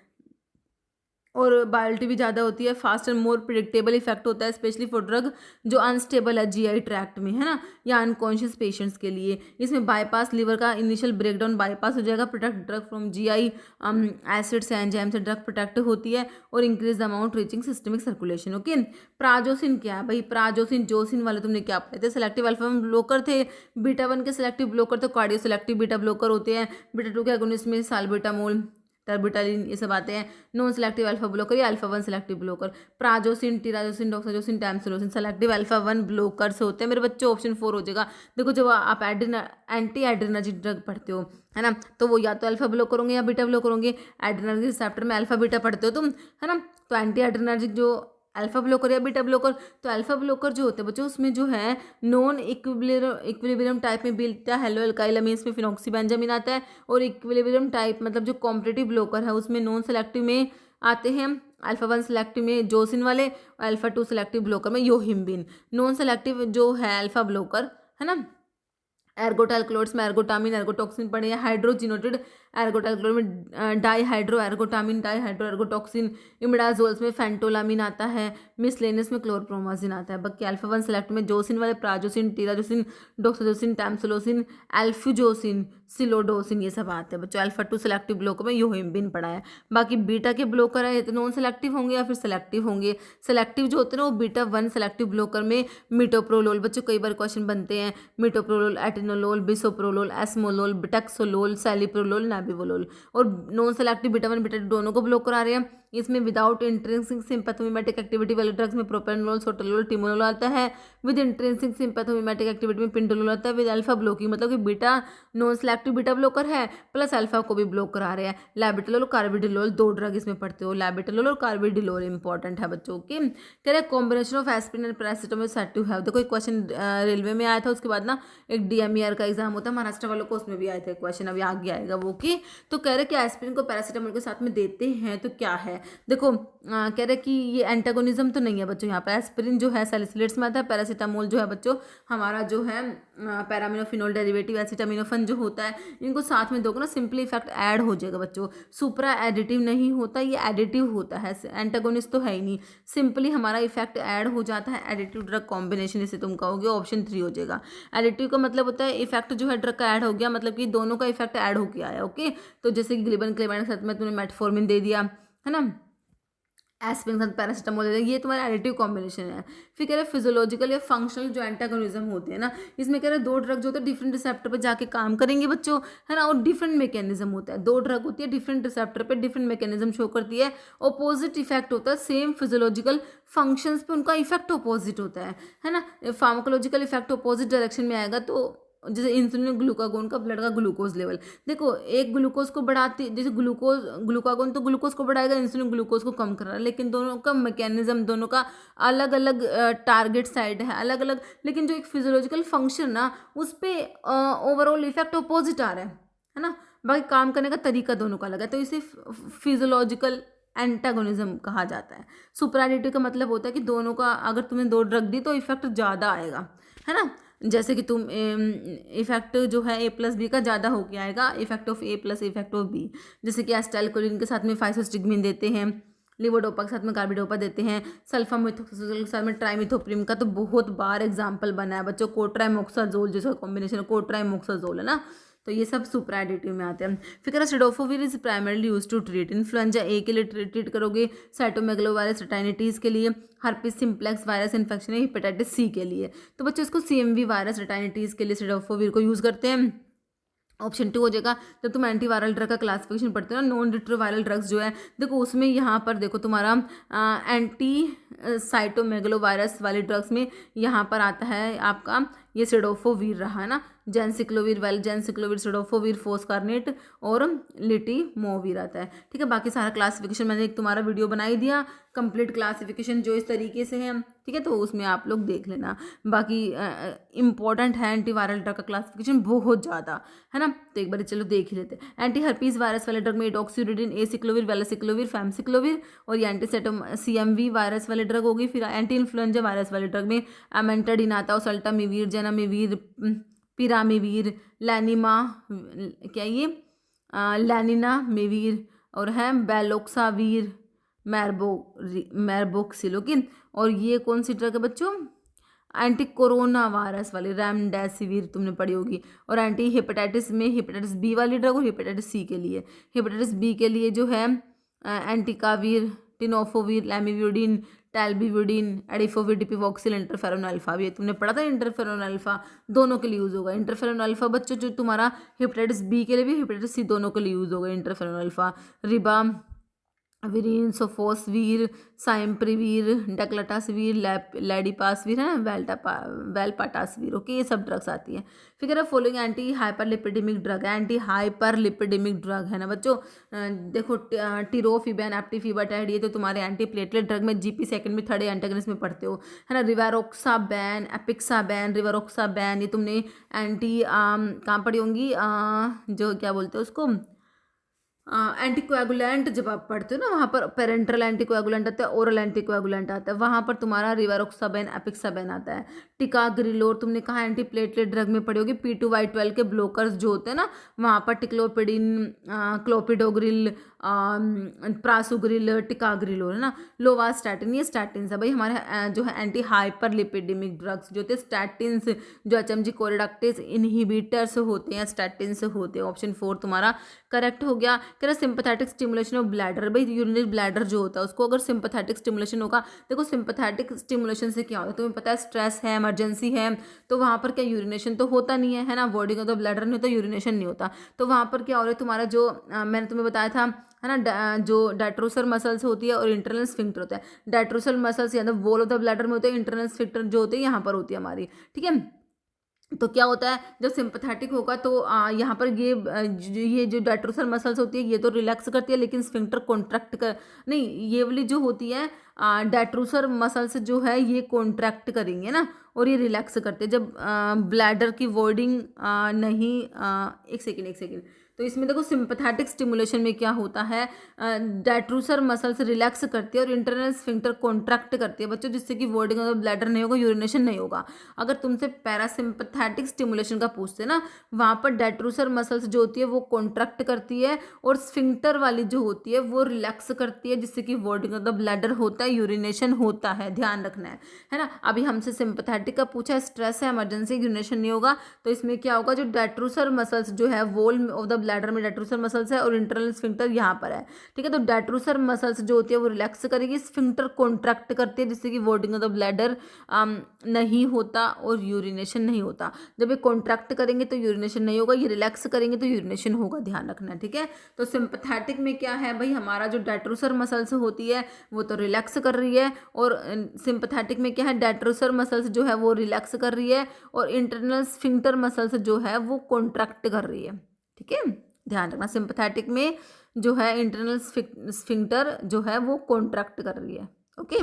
और बायोलिटी भी ज़्यादा होती है। Fast and more predictable effect होता है स्पेशली फॉर ड्रग जो अनस्टेबल है जीआई ट्रैक्ट में, है ना, या अनकॉन्शियस पेशेंट्स के लिए। इसमें बाईपास लीवर का इनिशियल ब्रेकडाउन बाईपास हो जाएगा, protect drug from GI acid से, एंजाइम से ड्रग प्रोटेक्ट होती है और increase the amount reaching systemic circulation. Okay, prazosin क्या है भाई, प्राजोसिन जोसिन वाले तुमने क्या पढ़े थे, सेलेक्टिव अल्फा वन ब्लोकर थे, बीटा वन के सेलेक्टिव ब्लोकर तो कार्डियो सेलेक्टिव बीटा ब्लोकर होते हैं, बीटा टू के एगोनिस्ट में साल्बुटामोल, टर्बिटालिन ये सब आते हैं। नॉन सेलेक्टिव अल्फा ब्लोकर या alpha one selective blocker, prazosin, terazosin, doxazosin, tamsulosin selective alpha one blockers होते हैं। मेरे बच्चों ऑप्शन 4 हो जाएगा। देखो जब आप एंटी एड्रेनर्जिक ड्रग पढ़ते हो, है ना, तो वो या तो अल्फा ब्लोकर होंगे या बीटा ब्लोकर होंगे। एड्रेनर्जिक रिसेप्टर में अल्फा बीटा पढ़ते हो तुम, है ना, तो एंटी एड्रेनर्जिक जो अल्फा ब्लोकर या बीटा ब्लोकर, तो अल्फा ब्लोकर जो होते हैं बच्चों उसमें जो है नॉन इक्विलिब्रियम टाइप में मिलता है हेलो अल्काइल अमीन, इसमें फिनॉक्सीबेंजामिन आता है। और इक्विलिब्रियम टाइप मतलब जो कॉम्पिटिटिव ब्लोकर है उसमें नॉन सेलेक्टिव में आते हैं अल्फा वन सेलेक्टिव में जोसिन वाले और अल्फा टू सेलेक्टिव ब्लोकर में योहिम्बिन। नॉन सेलेक्टिव जो है अल्फा ब्लोकर, है ना, एर्गोटाइल क्लोड्स में एर्गोटामिन एर्गोटॉक्सिन पड़े हैं, हाइड्रोजिनोटेड एर्गोटाइल क्लोड में डाईहाइड्रो एर्गोटामिन डाईहाइड्रो एर्गोटॉक्सिन, इमिडाजोल्स में फेंटोलामिन आता है, मिसलेनियस में क्लोरप्रोमाजिन आता है। बाकी अल्फा वन सेलेक्ट में जोसिन वाले प्राजोसिन, टिराजोसिन, डोक्साजोसिन, टैमसिलोसिन, एल्फ्यूजोसिन, सिलोडोसिन ये सब आते हैं बच्चों। अल्फा टू सेलेक्टिव ब्लोकर में योहिम्बिन पड़ा है। बाकी बीटा के ब्लोकर है ये तो नॉन सेलेक्टिव होंगे या फिर सेलेक्टिव होंगे। सेलेक्टिव जो होते हैं ना वो बीटा वन सेलेक्टिव ब्लोकर में मिटोप्रोलोल, बच्चों कई बार क्वेश्चन बनते हैं, मिटोप्रोलोल, एटिनोलोल, बिसोप्रोलोल, एस्मोलोल, बिटेक्सोलोल, सैलिप्रोलोल, नाबिवोलोल। और non selective beta one beta two दोनों को ब्लॉकर आ रहे हैं। इसमें विदाउट इंट्रिंसिक सिंपैथोमिमेटिक एक्टिविटी वाले ड्रग्स में प्रोपेनोल, सोटोलोल, टिमोलोल आता है। विद इंट्रिंसिक सिंपैथोमिमेटिक एक्टिविटी में पिंडोलोल आता है। विद अल्फा ब्लॉकिंग मतलब कि beta non selective beta blocker है प्लस अल्फा को भी ब्लॉक करा रहे हैं। लैबिटोलोल, कार्बिडिलोल, दो ड्रग इसमें पढ़ते हो, लैबिटोलोल और कार्बिडिलोल इंपॉर्टेंट है बच्चों के। कह रहे combination of aspirin and paracetamol said to have. देखो एक क्वेश्चन रेलवे में आया था, उसके बाद ना एक डीएमईआर का एग्जाम होता है महाराष्ट्र वालों को, उसमें भी आए थे क्वेश्चन, अभी आगे आएगा वो कि। तो कह रहे कि एस्पिरिन को पैरासिटामोल के साथ में देते हैं तो क्या है। देखो कह रहे कि ये एंटागोनिज्म तो नहीं है बच्चों, यहाँ पर एस्पिरिन जो है सैलिसिलेट्स में आता है, पैरासिटामोल जो है बच्चों हमारा जो है पैरामिनोफिनोल डेरिवेटिव एसिटामिनोफन जो होता है, इनको साथ में दोगे ना सिंपली इफेक्ट ऐड हो जाएगा बच्चों। सुपरा एडिटिव नहीं होता, ये एडिटिव होता है, एंटागोनिस्ट तो है ही नहीं, सिंपली हमारा इफेक्ट ऐड हो जाता है। एडिटिव ड्रग कॉम्बिनेशन इसे तुम कहोगे, ऑप्शन 3 हो जाएगा। एडिटिव का मतलब होता है इफेक्ट जो है ड्रग का ऐड हो गया, मतलब कि दोनों का इफेक्ट ऐड हो गया है। ओके, तो जैसे कि ग्लिबन क्लेबाइन के साथ में तुमने मेटफॉर्मिन दे दिया, है ना, एस्पिरिन के साथ पैरासिटामोल दे दिया, ये तुम्हारा एडिटिव कॉम्बिनेशन है। फिर कह रहे फिजियोलॉजिकल या फंक्शनल जो एंटागोनिज्म होते हैं ना, इसमें कह रहे दो ड्रग जो होते हैं डिफरेंट रिसेप्टर पे जाके काम करेंगे बच्चों, है ना, और डिफरेंट मैकेनिज्म होता है। दो ड्रग होती है डिफरेंट रिसेप्टर पे, डिफरेंट मैकेनिज्म शो करती है, अपोजिट इफेक्ट होता है, सेम फिजियोलॉजिकल फंक्शंस पे उनका इफेक्ट अपोजिट होता है ना। फार्माकोलॉजिकल इफेक्ट अपोजिट डायरेक्शन में आएगा, तो जैसे इंसुलिन ग्लूकागोन का ब्लड का ग्लूकोज लेवल, देखो एक ग्लूकोज को बढ़ाती, जैसे ग्लूकागोन तो ग्लूकोज को बढ़ाएगा, इंसुलिन ग्लूकोज को कम कर रहा है, लेकिन दोनों का मैकेनिज्म, दोनों का अलग अलग टारगेट साइड है, अलग अलग, लेकिन जो एक फिजियोलॉजिकल फंक्शन ना उस पर ओवरऑल इफेक्ट अपोजिट आ रहा है ना, बाकी काम करने का तरीका दोनों का अलग है, तो इसे फिजियोलॉजिकल एंटागोनिज्म कहा जाता है। सुपरएडिटिव का मतलब होता है कि दोनों का अगर तुमने दो ड्रग दी तो इफेक्ट ज़्यादा आएगा, है ना, जैसे कि तुम इफेक्ट जो है ए प्लस बी का ज़्यादा हो के आएगा, effect of A plus effect of B. जैसे कि एस्टाइलकोलिन के साथ में फाइसोस्टिग्मिन देते हैं, लिवोडोपा के साथ में कार्बिडोपा देते हैं, सल्फामिथोक्सोजोल के साथ में ट्राइमिथोप्रिम का तो बहुत बार एग्जाम्पल बना है बच्चों, कोट्राइमोक्साजोल जिसका कॉम्बिनेशन कोट्राइमोक्साजोल है ना, तो ये सब सुपर एडिटिव में आते हैं। फिर cidofovir is primarily use to treat influenza A के लिए ट्रीट करोगे, साइटोमेगलोवायरस रेटाइनिटीज के लिए, हर्पिस सिम्प्लेक्स वायरस इन्फेक्शन है, हेपेटाइटिस सी के लिए। तो बच्चों इसको सीएमवी वायरस रेटाइनिटीज के लिए सिडोफोविर को यूज करते हैं। ऑप्शन 2 हो जाएगा। जब तुम एंटीवायरल ड्रग का क्लासिफिकेशन पढ़ते हो ना, नॉन रिट्रोवायरल ड्रग्स जो है, देखो उसमें यहाँ पर देखो तुम्हारा साइटोमेगलोवायरस वाले ड्रग्स में यहाँ पर आता है आपका ये सिडोफोवीर रहा है ना, जेनसिक्लोवीर, जेनसिक्लोवीर, सिडोफोवीर, फोस्कारनेट और लिटिमोवीर आता है। ठीक है, बाकी सारा क्लासिफिकेशन मैंने एक तुम्हारा वीडियो बना ही दिया, कंप्लीट क्लासिफिकेशन जो इस तरीके से है। ठीक है, तो उसमें आप लोग देख लेना। बाकी इंपॉर्टेंट है एंटीवायरल ड्रग का क्लासिफिकेशन बहुत ज़्यादा है ना, तो एक बार चलो देख ही लेते हैं। एंटी हर्पीज वायरस वाले ड्रग में डॉक्सीरिडिन, एसिक्लोविर, वेलासिक्लोविर, फैमसिक्लोविर और ये CMV वायरस वाले ड्रग होगी। फिर एंटी इन्फ्लुएंजा वायरस वाले ड्रग में एमेंटाडिन आता है, सल्टामिवीर, जेनामिवीर, पिरामिवीर, लैनिमा, क्या ये लैनिनामिवीर और है बेलोक्सावीर, मैरबोक्सिलोकिन। और ये कौन सी ड्रग है बच्चों? एंटी कोरोना वायरस वाली रेमडेसिविर तुमने पढ़ी होगी। और एंटी हेपेटाइटिस में हेपेटाइटिस बी वाली ड्रग और हेपेटाइटिस सी के लिए, हेपेटाइटिस बी के लिए जो है एंटिकावीर, टिनोफोवीर, लैमिविडिन, टेल्बिविडिन, एडिफोविर, डिपिवॉक्सिल, इंटरफेरोन अल्फा भी तुमने पढ़ा था। इंटरफेरोन अल्फा दोनों के लिए यूज़ होगा। इंटरफेरोन अल्फा बच्चों जो तुम्हारा हेपेटाइटिस बी के लिए भी, हेपेटाइटिस सी दोनों के लिए यूज़ होगा इंटरफेरोन अल्फा। रिबा विरीन, सोफोसवीर, साइम्प्रिवीर, डक्लटासवीर, लैडिपासवीर है ना, वेलपाटासवीर। ओके, ये सब ड्रग्स आती हैं। फिर फॉलोइंग एंटी हाइपरलिपिडेमिक ड्रग है, एंटी हाइपरलिपिडेमिक ड्रग है ना बच्चों। देखो टिरोफिबैन, एप्टिफिबाटाइड, ये तो तुम्हारे एंटी प्लेटलेट ड्रग में GP सेकंड में, थर्ड एंटागनिस्ट में पढ़ते हो है ना। रिवारोक्साबैन, एपिक्साबैन, रिवारोक्साबैन, ये तुमने एंटी कहाँ पढ़ी होंगी, जो क्या बोलते हैं उसको, एंटीकोएगुलेंट जब आप पढ़ते हो ना, वहाँ पर पेरेंट्रल एंटीकोएगुलेंट आता है, ओरल एंटीकोएगुलेंट आता है, वहाँ पर तुम्हारा रिवारोक्साबैन, एपिक्साबैन आता है। टिकाग्रिलोर तुमने कहा एंटी प्लेटलेट ड्रग में पढ़ी होगी। P2Y12 के ब्लोकर्स जो होते हैं ना, वहाँ पर टिक्लोपिडिन, क्लोपिडोग्रिल, प्रासुग्रिल, टिकाग्रिलोर है ना। लोवास्टैटिन, ये स्टैटिन है भाई हमारे जो है एंटी हाइपरलिपिडेमिक ड्रग्स जो होते हैं। स्टैटिन्स जो HMG कोरिडक्टेज इनहिबिटर्स होते हैं, स्टैटिन्स होते हैं। ऑप्शन 4 तुम्हारा करेक्ट हो गया। कह रहा सिंपैथेटिक स्टिमुलेशन ऑफ ब्लैडर, भाई यूरिनरी ब्लैडर जो होता है उसको अगर सिंपैथेटिक स्टिमुलेशन होगा, देखो सिंपैथेटिक स्टिमुलेशन से क्या होता है तुम्हें पता है, स्ट्रेस है, इमरजेंसी है, तो वहाँ पर क्या यूरिनेशन तो होता नहीं है ना, बॉडी का तो ब्लैडर नहीं होता, यूरिनेशन नहीं होता, तो वहाँ पर क्या हो रहा है तुम्हारा जो मैंने तुम्हें बताया था है ना, जो डायट्रोसर मसल्स होती है और इंटरनल स्फिंक्टर होता है। डायट्रोसर मसल्स यानी वॉल ऑफ द ब्लैडर में होते हैं, इंटरनल स्फिंक्टर जो होते हैं यहाँ पर होती है हमारी। ठीक है, तो क्या होता है जब सिंपैथेटिक होगा तो यहाँ पर ये जो डायट्रोसर मसल्स होती है ये तो रिलैक्स करती है, लेकिन स्फिंक्टर कॉन्ट्रैक्ट कर नहीं, ये वाली जो होती है डायट्रोसर मसल्स जो है ये कॉन्ट्रैक्ट करेंगे ना, और ये रिलैक्स करते हैं जब ब्लैडर की वॉर्डिंग नहीं। एक सेकेंड, तो इसमें देखो सिंपैथेटिक स्टिमुलेशन में क्या होता है, डायट्रोसर मसल्स रिलैक्स करती है और इंटरनल स्फिंक्टर कॉन्ट्रैक्ट करती है बच्चों, जिससे कि वॉर्डिंग ऑफ ब्लैडर नहीं होगा, यूरिनेशन नहीं होगा। अगर तुमसे पैरासिम्पैथेटिक स्टिमुलेशन का पूछते ना, वहाँ पर डायट्रोसर मसल्स जो होती है वो कॉन्ट्रैक्ट करती है और स्फिंक्टर वाली जो होती है वो रिलैक्स करती है, जिससे कि वॉर्डिंग ऑफ द ब्लैडर होता है, यूरिनेशन होता है, ध्यान रखना है ना। अभी हमसे सिंपैथेटिक का पूछा है, स्ट्रेस है, इमरजेंसी, यूरिनेशन नहीं होगा, तो इसमें क्या होगा, जो डायट्रोसर मसल्स जो है वॉल ऑफ द ब्लैडर में डायट्रोसर मसल्स है और इंटरनल स्फिंक्टर यहाँ पर है। ठीक है, तो डायट्रोसर मसल्स जो होती है वो रिलैक्स करेगी, स्फिंक्टर कॉन्ट्रैक्ट करती है, जिससे कि वॉर्डिंग ऑफ द ब्लैडर नहीं होता और यूरिनेशन नहीं होता। जब ये कॉन्ट्रैक्ट करेंगे तो यूरिनेशन नहीं होगा, ये रिलैक्स करेंगे तो यूरिनेशन होगा, ध्यान रखना। ठीक है, तो सिंपैथेटिक में क्या है भाई, हमारा जो डायट्रोसर मसल्स होती है वो तो रिलैक्स कर रही है, और सिंपैथेटिक में क्या है, डायट्रोसर मसल्स जो है वो रिलैक्स कर रही है और इंटरनल स्फिंक्टर मसल्स जो है वो कॉन्ट्रैक्ट कर रही है। ठीक है, ध्यान रखना, सिंपैथेटिक में जो है इंटरनल स्फिंक्टर जो है वो कॉन्ट्रैक्ट कर रही है। ओके,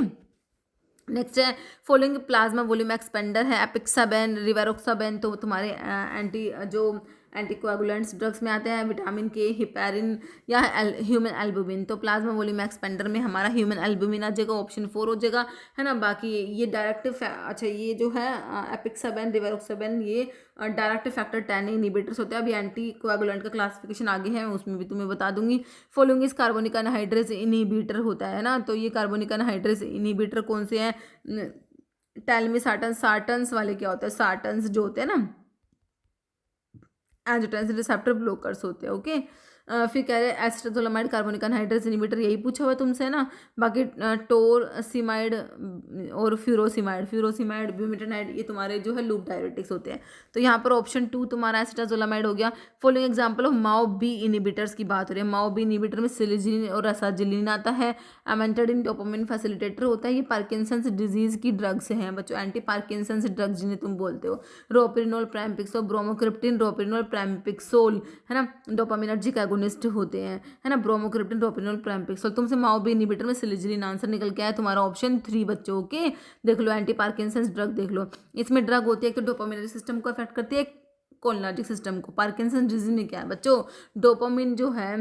नेक्स्ट है फॉलोइंग प्लाज्मा वॉल्यूम एक्सपेंडर है, एपिक्साबैन, रिवारोक्साबैन, तो तुम्हारे जो एंटीकोएगुलेंट्स ड्रग्स में आते हैं, विटामिन के, हिपैरिन या ह्यूमन एल्बुमिन। तो प्लाज्मा वॉल्यूम एक्सपेंडर में हमारा ह्यूमन एल्बुमिन आ जाएगा, ऑप्शन 4 हो जाएगा है ना। बाकी ये डायरेक्ट अच्छा ये जो है एपिक्साबैन, रिवारोक्साबैन, ये डायरेक्ट फैक्टर 10 इनिबिटर्स होते हैं। अभी एंटीकोएगुलेंट का क्लासिफिकेशन आगे है, मैं उसमें भी तुम्हें बता दूंगी। फॉलोइंग इस कार्बोनिक एनहाइड्रेज इनिबिटर होता है ना, तो ये कार्बोनिक एनहाइड्रेज इनिबिटर कौन से हैं, टेलमिसार्टन, सार्टन्स वाले क्या होते हैं, सार्टन्स जो होते हैं ना एंजियोटेंसिन रिसेप्टर ब्लॉकर्स होते हैं। ओके, फिर कह रहे हैं एसिटाजोलामाइड कार्बोनिक एनहाइड्रेस इनहिबिटर, यही पूछा हुआ तुमसे ना। बाकी टोरसिमाइड और फ्यूरोसिमाइड ब्यूमेटानाइड, ये तुम्हारे जो है लूप डायरेटिक्स होते हैं। तो यहाँ पर ऑप्शन 2 तुम्हारा एसिटाजोलामाइड हो गया। Following example of MAO B inhibitors की बात हो रही है। माओ बी इनहिबिटर में सिलिजिन और असाजिलिन आता है। अमेंटाडिन डोपामिन फैसिलिटेटर होता है। ये पार्किंसंस डिजीज की ड्रग्स हैं बच्चों, एंटी पार्किंसंस ड्रग्स जिन्हें तुम बोलते हो। रोपिरिनोल, प्राइमपिक्सोल, ब्रोमोक्रिप्टिन, रोपिरिनोल, प्राइमपिक्सोल, है ना, डोपामिनर्जिक एगोनिस्ट होते हैं, है ना, ब्रोमोक्रिप्टिन, रोपिरिनोल, प्राइमपिक्सोल। तुमसे माओ बी इनहिबिटर में सिलिजिलिन आंसर निकल के आया तुम्हारा ऑप्शन 3 बच्चों। ओके, देख लो एंटी पार्किंसंस ड्रग देख लो। इसमें ड्रग होती है एक तो डोपामिनर्जिक सिस्टम को अफेक्ट करती है, कोलिनर्जिक सिस्टम को। पार्किंसन डिजीज में क्या है बच्चों, डोपामिन जो है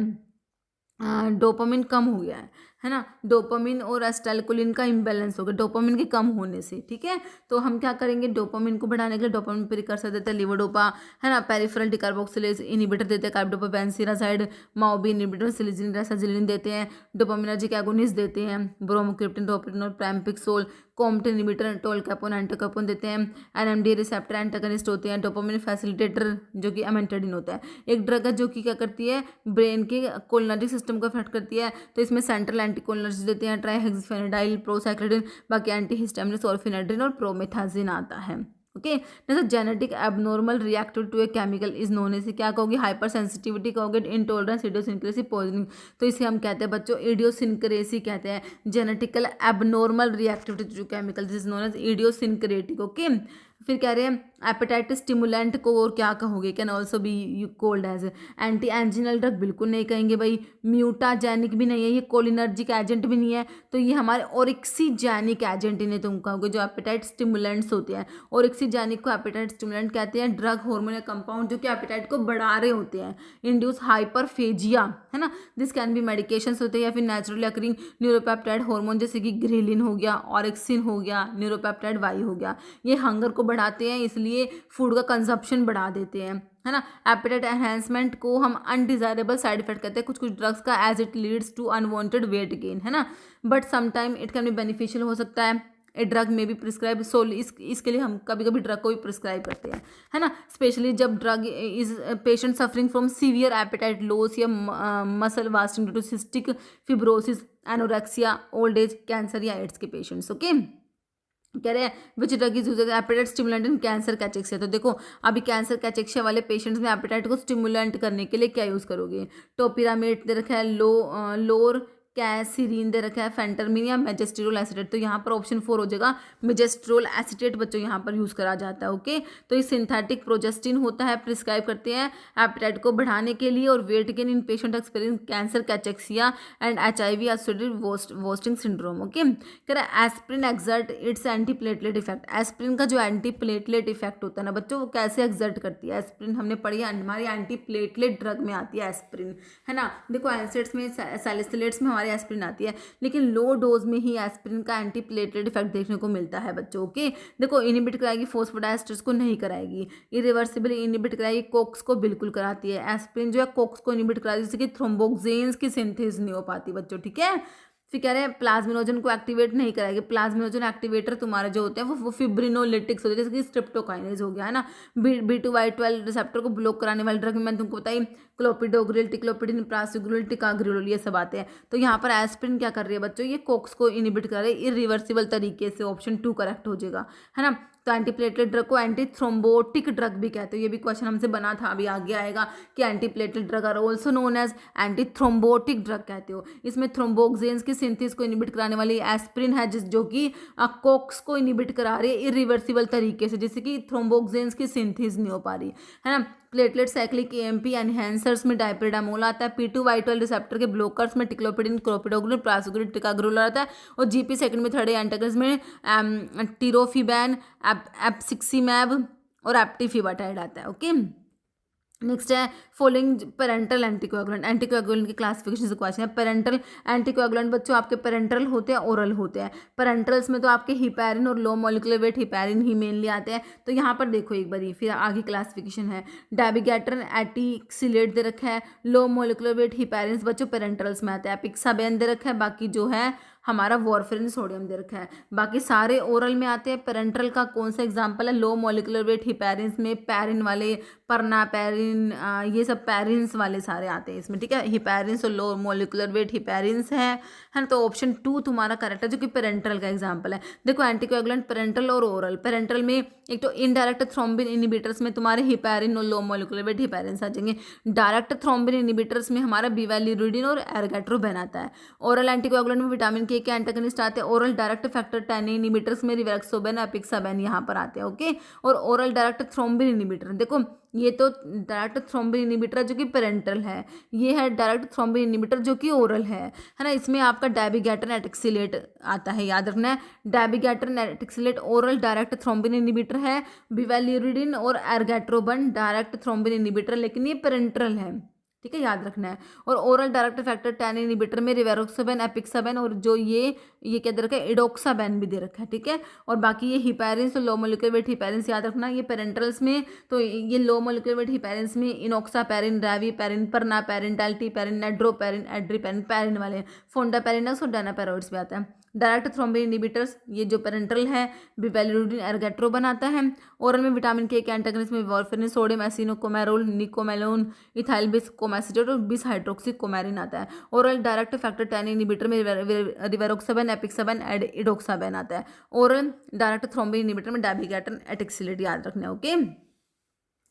डोपामिन कम हो गया है ना, डोपामिन और एसिटाइलकोलिन का इम्बैलेंस हो गया डोपामिन के कम होने से। ठीक है, तो हम क्या करेंगे, डोपामिन को बढ़ाने के लिए डोपामिन प्रिकर्सर देते हैं लीवोडोपा, है ना, पेरिफेरल डिकार्बोक्सिलेज इनहिबिटर देते हैं कार्बिडोपा बेंजीरासाइड, माओबी इनहिबिटर सिलिजिन रेसाजिलिन देते हैं, डोपामिनर्जिक एगोनिस्ट देते हैं, ब्रोमोक्रिप्टिन, रोपिरिनोल, प्राइमपिक्सोल, कॉम्ट इनहिबिटर, टोलकैपोन, एंटोकैपोन देते हैं, एनएमडी रिसेप्टर एंटागनिस्ट होते हैं, डोपामिन फैसिलिटेटर जो कि अमेंटाडिन होता है। एक ड्रग है जो कि क्या करती है, ब्रेन के कोलिनर्जिक सिस्टम को अफेक्ट करती है, तो इसमें सेंट्रल एंटीकोलिनर्जिक देते हैं, ट्राइहेक्सिफेनिडाइल, प्रोसाइक्लिडिन, बाकी एंटीहिस्टामिन, सॉर्फिनेड्रिन और प्रोमेथाजिन आता है। ओके, जैसे genetic abnormal reactive to a chemical is known as, क्या कहोगे, हाइपर सेंसिटिविटी कहोगे, इंटॉलरेंस, इडियोसिंक्रेसी, पॉइजनिंग। तो इसे हम कहते हैं बच्चों इडियोसिंक्रेसी कहते हैं, genetical abnormal reactivity to chemical is known as idiosyncratic. Okay, फिर कह रहे हैं एपेटाइटिस स्टिमुलेंट को और क्या कहोगे, can also be you called as anti anginal drug, बिल्कुल नहीं कहेंगे भाई, म्यूटाजेनिक भी नहीं है, ये कोलिनर्जिक एजेंट भी नहीं है, तो ये हमारे ओरिक्सीजेनिक एजेंट इन्हें तुम कहोगे जो एपेटाइट स्टिमुलेंट्स होते हैं। ओरिक्सीजेनिक को एपेटाइट स्टिमुलेंट कहते हैं, ड्रग हार्मोन या कंपाउंड जो कि एपेटाइट को बढ़ा रहे होते हैं, इंड्यूस हाइपरफेजिया, है ना, दिस कैन बी मेडिकेशन होते हैं या फिर नेचुरली अकरिंग न्यूरोपेप्टाइड हार्मोन जैसे कि ग्रिलिन हो गया, ऑरिक्सिन हो गया, न्यूरोपेप्टाइड वाई हो गया, ये हंगर को बढ़ाते हैं, इसलिए फूड का कंजप्शन बढ़ा देते हैं, है ना। एपेटाइट एनहेंसमेंट को हम अनडिजायरेबल साइड इफेक्ट कहते हैं कुछ कुछ ड्रग्स का, as it leads to unwanted weight gain, है ना, but sometime it can be beneficial हो सकता है। ए ड्रग में भी प्रिस्क्राइब सोल इसके लिए हम कभी कभी ड्रग को भी प्रिस्क्राइब करते हैं, है ना, स्पेशली जब drug is patient suffering from severe appetite loss या muscle wasting due to cystic fibrosis, anorexia, old age, cancer या एड्स के पेशेंट्स। ओके, कह रहे हैं which drug is use appetite stimulant in cancer cachexia. तो देखो अभी कैंसर कैचेक्सिया वाले पेशेंट्स में एपेटाइट को स्टिमुलेंट करने के लिए क्या यूज़ करोगे, टोपिरामेट दे रखा है, लोर कैसिरीन दे रखा है, फेंटरमिन या मेजेस्ट्रोल एसिटेट। तो यहाँ पर ऑप्शन 4 हो जाएगा, मेजेस्ट्रोल एसिटेट बच्चों यहाँ पर यूज़ करा जाता है। ओके, तो ये सिंथेटिक प्रोजेस्टिन होता है, प्रिस्क्राइब करते हैं एपेटाइट को बढ़ाने के लिए और weight gain in patient experience cancer cachexia and HIV associated wasting syndrome. Okay, कह रहा है aspirin exert its anti platelet effect. Aspirin का जो एंटी प्लेटलेट इफेक्ट होता है ना बच्चों, वो कैसे एक्सर्ट करती है, एस्प्रिन हमने पढ़ी है, हमारी एंटी प्लेटलेट ड्रग में आती है एस्प्रिन, है ना। देखो एसिड्स में, सैलिसिलेट्स में एस्प्रिन आती है, लेकिन लो डोज में ही एस्प्रिन का एंटी प्लेटलेट इफेक्ट देखने को मिलता है बच्चों। ओके, देखो इनहिबिट कराएगी फोस्फोडाइएस्टर्स को नहीं कराएगी, इरिवर्सिबली इनहिबिट कराएगी कोक्स को बिल्कुल कराती है। एस्प्रिन जो है कोक्स को इनहिबिट कराती है, जैसे कि थ्रोम्बोक्सेन्स की सिंथेसिस नहीं हो पाती बच्चों। ठीक है, फिर कह रहे हैं प्लाज्मिनोजन को एक्टिवेट नहीं कराएगी। प्लाज्मिनोजन एक्टिवेटर तुम्हारे जो होते हैं वो फिब्रिनोलिटिक्स होते हैं, जैसे कि स्ट्रिप्टोकाइनेज हो गया, है ना। B2Y12 रिसेप्टर को ब्लॉक कराने वाले ड्रग में मैंने तुमको बताई, क्लोपिडोग्रिल, टिक्लोपिडिन, प्रासिग्रिल, टिकाग्रिल, ये सब आते हैं। तो यहाँ पर एस्प्रिन क्या कर रही है बच्चों, ये कोक्स को इनहिबिट कर रही है इरिवर्सिबल तरीके से, ऑप्शन 2 करेक्ट हो जाएगा, है ना। तो एंटीप्लेटलेट ड्रग को एंटी थ्रोम्बोटिक ड्रग भी कहते हैं, ये भी क्वेश्चन हमसे बना था, अभी आगे आएगा कि antiplatelet drug are also known as anti thrombotic drug कहते हो। इसमें थ्रोम्बोक्सेन्स की सिंथेसिस को इनहिबिट कराने वाली एस्प्रिन है जो कि कोक्स को इनहिबिट करा रही है इरिवर्सिबल तरीके से, जैसे कि थ्रोम्बोक्सेन्स की सिंथेसिस नहीं हो पा रही, है ना। प्लेटलेट साइक्लिक AMP एनहेंसर्स में डाइपेरिडामोल आता है, P2Y12 रिसेप्टर के ब्लॉकर्स में टिक्लोपिडिन, क्लोपिडोग्रिल, प्रासिग्रिल, टिकाग्रिल आता है, और GP सेकंड में थर्ड एंटागनिस्ट में टिरोफिबैन, एप्सिक्सिमैब और एप्टिफिबाटाइड आता है। ओके, नेक्स्ट है फॉलोइंग पेरेंटल एंटीकोएगुलेंट। एंटीकोएगुलेंट की क्लासिफिकेशन से क्वेश्चन है। पेरेंटल एंटीकोएगुलेंट बच्चों आपके पेरेंटल होते हैं, ओरल होते हैं। पेरेंटल्स में तो आपके हिपैरिन और लो मॉलिक्यूलर वेट हिपैरिन ही मेनली आते हैं। तो यहाँ पर देखो एक बारी, फिर आगे क्लासिफिकेशन है। डाबिगैट्रन एटिक्सिलेट दे रखा है, लो मॉलिक्यूलर वेट हिपैरिन बच्चों पेरेंटल्स में आते हैं। एपिक्साबेन दे रखा है, बाकी जो है हमारा वारफेरिन सोडियम दे रखा है। बाकी सारे ओरल में आते हैं। पेरेंट्रल का कौन सा एग्जाम्पल है? लो मोलिकुलर वेट हिपैरिन्स में पैरिन वाले, परना पैरिन, ये सब पैरिन्स वाले सारे आते हैं इसमें, ठीक है। हिपैरिन्स और लो मोलिकुलर वेट हिपैरिन्स है ना। तो ऑप्शन 2 तुम्हारा करेक्ट है, जो कि पेरेंट्रल का एग्जाम्पल है। देखो एंटीकोएगुलेंट पेरेंट्रल और ओरल। पेरेंट्रल में एक तो इनडायरेक्ट थ्रोम्बिन इनिबिटर्स में तुम्हारे हिपैरिन और लो मोलिकुलर वेट हिपैरिन्स आ जाएंगे। डायरेक्ट थ्रोम्बिन इनिबिटर्स में हमारा बिवेलिरुडिन और एर्गैट्रोबेन आता है। ओरल एंटीकोएगुलेंट में विटामिन के एंटागनिस्ट आते हैं। ओरल डायरेक्ट फैक्टर 10 इनिबिटर्स में रिवेक्सोबेन, एपिक्साबेन यहाँ पर आते हैं, ओके। और ओरल डायरेक्ट थ्रोम्बिन इनिबिटर, देखो ये तो डायरेक्ट थ्रोम्बिन इनिबिटर है जो कि पेरेंट्रल है, ये है डायरेक्ट थ्रोम्बिन इनिबिटर जो कि ओरल है ना। इसमें आपका डायबिगैट्रन एटिक्सिलेट आता है, याद रखना है। डायबिगैट्रन एटिक्सिलेट ओरल डायरेक्ट थ्रोम्बिन इनिबिटर है। बिवेलिरुडिन और एर्गैट्रोबेन डायरेक्ट थ्रोम्बिन इनिबिटर, लेकिन ये पेरेंट्रल है, ठीक है, याद रखना है। और ओरल डायरेक्ट फैक्टर 10 इनिबिटर में रिवेरोक्साबेन, एपिक्साबेन और जो ये क्या दे रखा है, इडोक्साबेन भी दे रखा है, ठीक है। और बाकी ये हिपैरिन्स और लो मोलिकुलर वेट हिपैरिन्स याद रखना, ये पेरेंट्रल्स में। तो ये लो मोलिकुलर वेट हिपैरिन्स में इनोक्सापैरिन, रैवीपैरिन, परनापैरिन, डाल्टीपैरिन, नेड्रोपैरिन, एड्रीपैरिन, पैरिन वाले, फोंडापैरिनस और डानापैरोइड्स भी आता है। डायरेक्ट थ्रोम्बिन इनिबिटर्स ये जो पेरेंट्रल है, बिवेलिरुडिन, एर्गैट्रो बनाता है। ओरल में विटामिन के एंटागनिस्ट में वारफेरिन, सोडियम एसिनोकोमेरोल, निकोमेलोन, इथाइल बिसकोमेसिटेट और बिस हाइड्रोक्सी कोमेरिन आता है। ओरल डायरेक्ट फैक्टर 10 इनिबिटर में रिवेरोक्साबेन, एपिक्साबेन, इडोक्साबेन आता है। ओरल डायरेक्ट थ्रोम्बिन इनिबिटर में डायबिगैट्रन एटिक्सिलेट याद रखना है, ओके।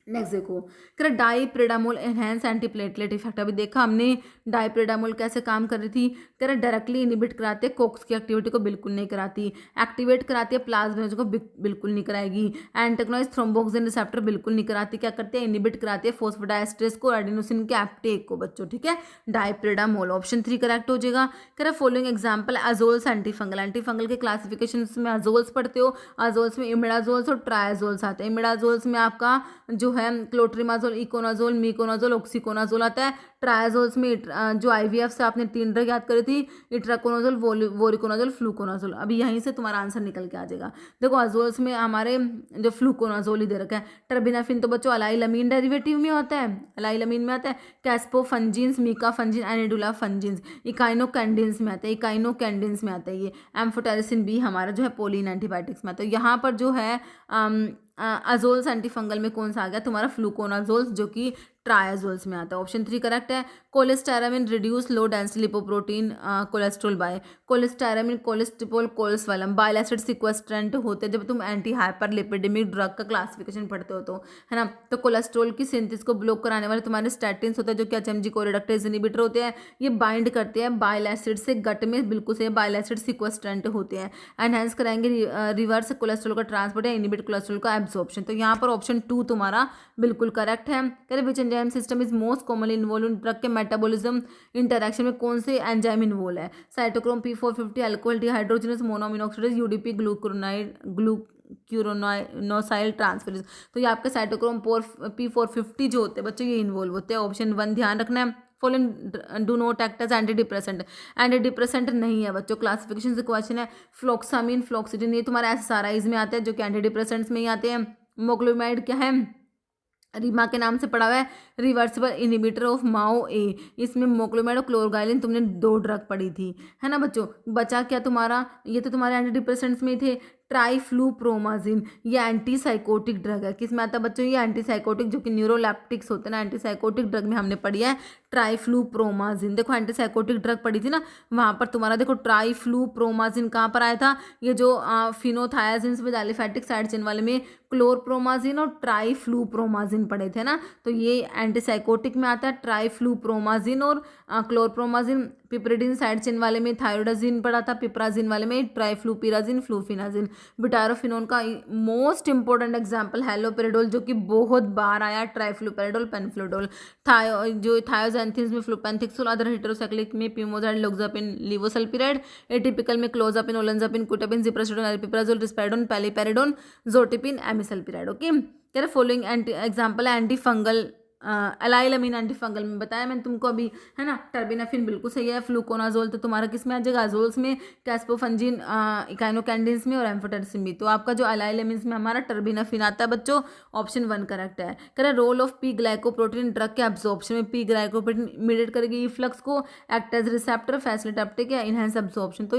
नेक्स्ट देखो, कह रहा डाइप्रेडामोल एनहेंस एंटीप्लेटलेट इफेक्ट। अभी देखा हमने डाइप्रेडामोल कैसे काम कर रही थी। कह रहा डायरेक्टली इनिबिट कराते हैं, कोक्स की एक्टिविटी को बिल्कुल नहीं कराती। एक्टिवेट कराती है, प्लाज्मा को बिल्कुल नहीं कराएगी। एंटेगोनाइज थ्रोम्बोक्सिन रिसेप्टर बिल्कुल नहीं कराती। क्या करते हैं? इनिबिट कराती है फोस्फोडाइस्ट्रेस को, एडिनोसिन के अपटेक को बच्चों, ठीक है। डाइप्रेडामोल ऑप्शन 3 करेक्ट हो जाएगा। कह रहा फॉलोइंग एग्जाम्पल अजोल्स एंटीफंगल। एंटीफंगल के क्लासिफिकेशन में अजोल्स पढ़ते हो। अजोल्स में इमिडाजोल्स और ट्रायाजोल्स आते हैं। इमिडाजोल्स में आपका जो है क्लोट्रिमाजोल, इकोनाजोल, मिकोनाजोल, ऑक्सीकोनाजोल आता है। ट्रायाजोल्स में जो आईवीएफ से आपने 3 ड्रग याद करी थी, इट्राकोनाजोल, वोरिकोनाजोल, फ्लूकोनाजोल। अभी यहीं से तुम्हारा आंसर निकल के आ जाएगा। देखो अजोल्स में हमारे जो फ्लूकोनाजोल ही दे रखा है। टर्बिनाफिन तो बच्चों अलाइलमीन डेरिवेटिव में होता है, अलाइलमीन में आता है। कैस्पोफंजिन्स, मीकाफंजिन, एनिडुलाफंजिन्स, इकाइनोकैंडिन्स में आता है, इकाइनोकैंडिन्स में आता है ये। एम्फोटेरिसिन बी हमारा जो है पोलिन एंटीबायोटिक्स में आता है। यहाँ पर जो है अजोल्स एंटीफंगल में कौन सा आ गया तुम्हारा? फ्लूकोनाजोल्स, जो कि ट्रायाजोल्स में आता है। ऑप्शन 3 करेक्ट है। Cholestyramine reduce low density lipoprotein cholesterol by. Cholestyramine, colestipol, colesevelam bile acid sequestrant होते हैं जब तुम एंटी हाइपरलिपिडेमिक ड्रग का क्लासिफिकेशन पढ़ते हो तो, है ना। तो कोलेस्ट्रॉल की सिंथेसिस को ब्लॉक कराने वाले तुम्हारे स्टैटिन्स होते हैं, जो कि एचएमजी कोरिडक्टेज इनिबिटर होते हैं। ये बाइंड करते हैं बाइल एसिड से, गट में बिल्कुल से बाइल एसिड सिक्वेस्ट्रेंट होते हैं। एनहेंस कराएंगे रिवर्स कोलेस्ट्रॉल का ट्रांसपोर्ट या इनिबिट कोलेस्ट्रॉल का एब्जॉर्प्शन। तो यहाँ पर ऑप्शन 2 तुम्हारा बिल्कुल करेक्ट है। कह which enzyme system is most commonly involve in drug के मेटाबॉलिज्म इंटरैक्शन में कौन से एंजाइम इन्वॉल्व है? Cytochrome P450, alcohol dehydrogenase monoamine oxidase, UDP glucuronyl transferase. तो ये आपका साइटोक्रोम P450 जो होते हैं बच्चों, ये इन्वॉल्व होते हैं। ऑप्शन 1 ध्यान रखना है। Following do not act as anti depressant. Anti depressant नहीं है बच्चों, क्लासिफिकेशन से क्वेश्चन है। फ्लोक्सामिन, फ्लोक्सिडिन ये तुम्हारा एसएसआरआईज में आते हैं, जो कि एंटी डिप्रेसेंट्स में ही आते हैं। मोक्लोमाइड क्या है? रीमा के नाम से पढ़ा हुआ है, रिवर्सिबल इनिबिटर ऑफ माओ ए। इसमें मोक्लोमाइड और क्लोरगाइलिन तुमने 2 ड्रग पढ़ी थी, है ना बच्चों। बचा क्या तुम्हारा? ये तो तुम्हारे एंटी डिप्रेसेंट्स में थे। ट्राइफ्लूप्रोमाजिन, ये एंटीसाइकोटिक ड्रग है। किस में आता है बच्चों? ये एंटीसाइकोटिक, जो कि न्यूरोलैप्टिक्स होते हैं ना, एंटीसाइकोटिक ड्रग में हमने पढ़ी है ट्राइफ्लूप्रोमाजिन। देखो एंटीसाइकोटिक ड्रग पढ़ी थी ना, वहाँ पर तुम्हारा देखो ट्राइफ्लूप्रोमाजिन कहाँ पर आया था? ये जो फिनोथायाजिन्स विद एलिफैटिक साइड चेन वाले में क्लोरप्रोमाजिन और ट्राइफ्लूप्रोमाजिन पढ़े थे ना, तो ये एंटीसाइकोटिक में आता है ट्राइफ्लूप्रोमाजिन और क्लोरप्रोमाजिन। पिपरिडिन साइड चेन वाले में थायरोडाजिन पढ़ा था, पिपराजिन वाले में ट्राइफ्लूपिराजिन, फ्लूफिनाजिन। बुटारोफिनोन का मोस्ट इंपॉर्टेंट एग्जांपल हैलोपेरिडोल, जो कि बहुत बार आया, ट्राइफ्लूपेरिडोल, पेनफ्लोडोल। जो थायोजैंथिन्स में फ्लूपेंथिक्सोल, अदर हेटेरोसाइक्लिक में पिमोजाइड, लोक्सापिन, लिवोसल्पिराइड। एटिपिकल में क्लोजापिन, ओलेंजापिन, कुटापिन, जिप्रासिडोन, एल्पिप्राजोल, रिस्पेरिडोन, पैलिपेरिडोन, जोटिपिन, एमिसल्पिराइड, ओके। कह रहे फॉलोइंग एग्जाम्पल है एंटी फंगल एलाइल अमीन एंटीफंगल में बताया मैंने तुमको अभी, है ना। टर्बिनाफिन बिल्कुल सही है। फ्लूकोनाजोल तो तुम्हारा किस में आ जाएगा, अजोल्स में, कैस्पोफंजिन इकाइनोकैंडिन्स में और एम्फोटेरिसिन में। तो आपका जो एलाइल अमीन्स में हमारा टर्बिनाफिन आता है बच्चों, ऑप्शन 1 करेक्ट है। कह रहा role of P glycoprotein drug के एब्जॉर्प्शन में। पी ग्लाइकोप्रोटीन मीडिएट करेगी ई फ्लक्स को, act as receptor, facilitate uptake या इनहेंस एब्जॉर्प्शन। तो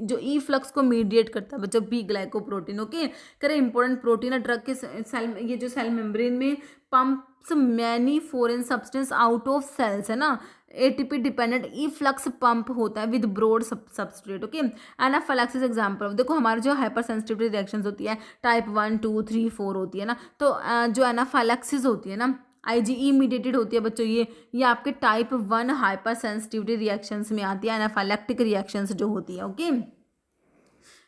जो ई फ्लक्स को मीडिएट करता है बच्चों पी ग्लाइकोप्रोटीन। ओके, कह रहे इंपॉर्टेंट प्रोटीन है ड्रग के सेल, ये जो सेल मेम्ब्रेन में pumps many foreign substance out of cells, है ना। ATP dependent efflux pump होता है with broad substrate. Okay, anaphylaxis example देखो, हमारे जो हाइपर सेंसिटिविटी रिएक्शंस होती है टाइप 1 2 3 4 होती है ना। तो जो एनाफाइलैक्सिस होती है ना, आईजीई मीडिएटेड होती है बच्चों, ये आपके टाइप 1 हाइपर सेंसिटिविटी रिएक्शंस में आती है, एनाफाइलैक्टिक रिएक्शंस जो होती है। ओके,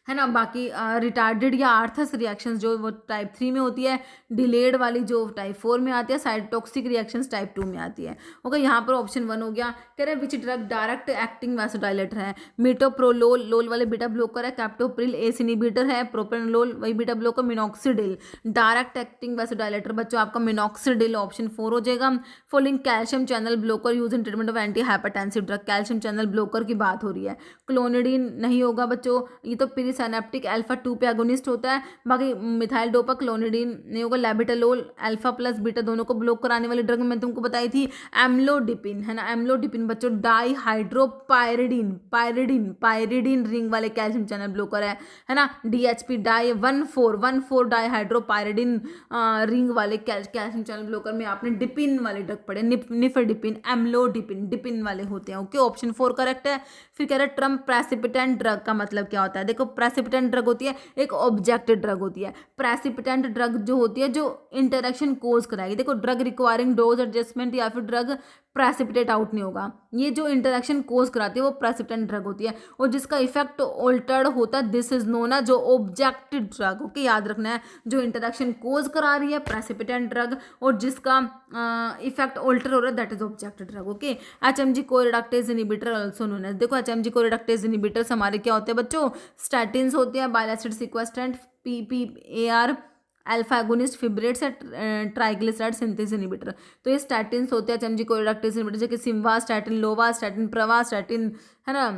है ना। बाकी रिटार्डेड या आर्थस रिएक्शंस जो वो टाइप 3 में होती है, डिलेड वाली जो टाइप 4 में आती है, साइटोटॉक्सिक रिएक्शंस टाइप 2 में आती है। ओके, यहाँ पर ऑप्शन 1 हो गया। कह रहे which drug direct acting vasodilator है। मीटोप्रोलोल लोल वाले बीटा ब्लॉकर है, कैप्टोप्रिल एस इनहिबिटर है, प्रोपेनलोल वही beta blocker, minoxidil direct acting vasodilator बच्चों आपका मिनॉक्सिडिल ऑप्शन 4 हो जाएगा। Following calcium channel blocker use in treatment of anti hypertensive drug. Calcium channel blocker की बात हो रही है। क्लोनिडीन नहीं होगा बच्चों, ये तो सिनेप्टिक अल्फा 2 पे एगोनिस्ट होता है। बाकी मिथाइल डोपा क्लोनिडीन नहीं होगा। लेबिटालोल अल्फा प्लस बीटा दोनों को ब्लॉक कराने वाली ड्रग मैं तुमको बताई थी एम्लोडिपिन, है ना। एम्लोडिपिन बच्चों डाईहाइड्रोपायरिडीन, पायरिडीन रिंग वाले कैल्शियम चैनल ब्लॉकर है ना। डीएचपी डाई 1,4 डाईहाइड्रोपायरिडीन रिंग वाले कैल्शियम चैनल ब्लॉकर में आपने डिपिन वाले ड्रग पढ़े, निफेडिपिन, एम्लोडिपिन, डिपिन वाले होते हैं। ओके, ऑप्शन 4 करेक्ट है। फिर कह रहे ट्रम्प प्रेसिपिटेंट ड्रग का मतलब क्या होता है। देखो, प्रेसिपिटेंट ड्रग होती है एक ऑब्जेक्ट ड्रग होती है। प्रेसिपिटेंट ड्रग जो होती है जो इंटरेक्शन कोज कराएगी। देखो, ड्रग रिक्वायरिंग डोज एडजस्टमेंट या फिर ड्रग प्रेसिपिटेट आउट नहीं होगा। ये जो इंटरेक्शन कोज कराती है वो प्रेसिपिटेंट ड्रग होती है, और जिसका इफेक्ट ऑल्टर्ड होता है दिस इज नोन जो ऑब्जेक्ट ड्रग। ओके, याद रखना है, जो इंटरेक्शन कोज करा रही है प्रेसिपिटेंट ड्रग, और जिसका इफेक्ट ऑल्टर हो रहा है that is object drug. Okay, HMG coreductase inhibitor also known as. देखो, एचएमजी कोरिडक्टेज इनहिबिटर्स हमारे क्या होते हैं बच्चों, स्टैटिन्स होते हैं, bile acid sequestrant, PPAR alpha agonist, fibrates है, ट्राइग्लिसराइड सिंथेस इनहिबिटर। तो ये स्टैटिन्स होते हैं एचएमजी कोरिडक्टेज इनहिबिटर, जैसे सिम्वा स्टैटिन, लोवा स्टैटिन, प्रवा स्टैटिन, है ना।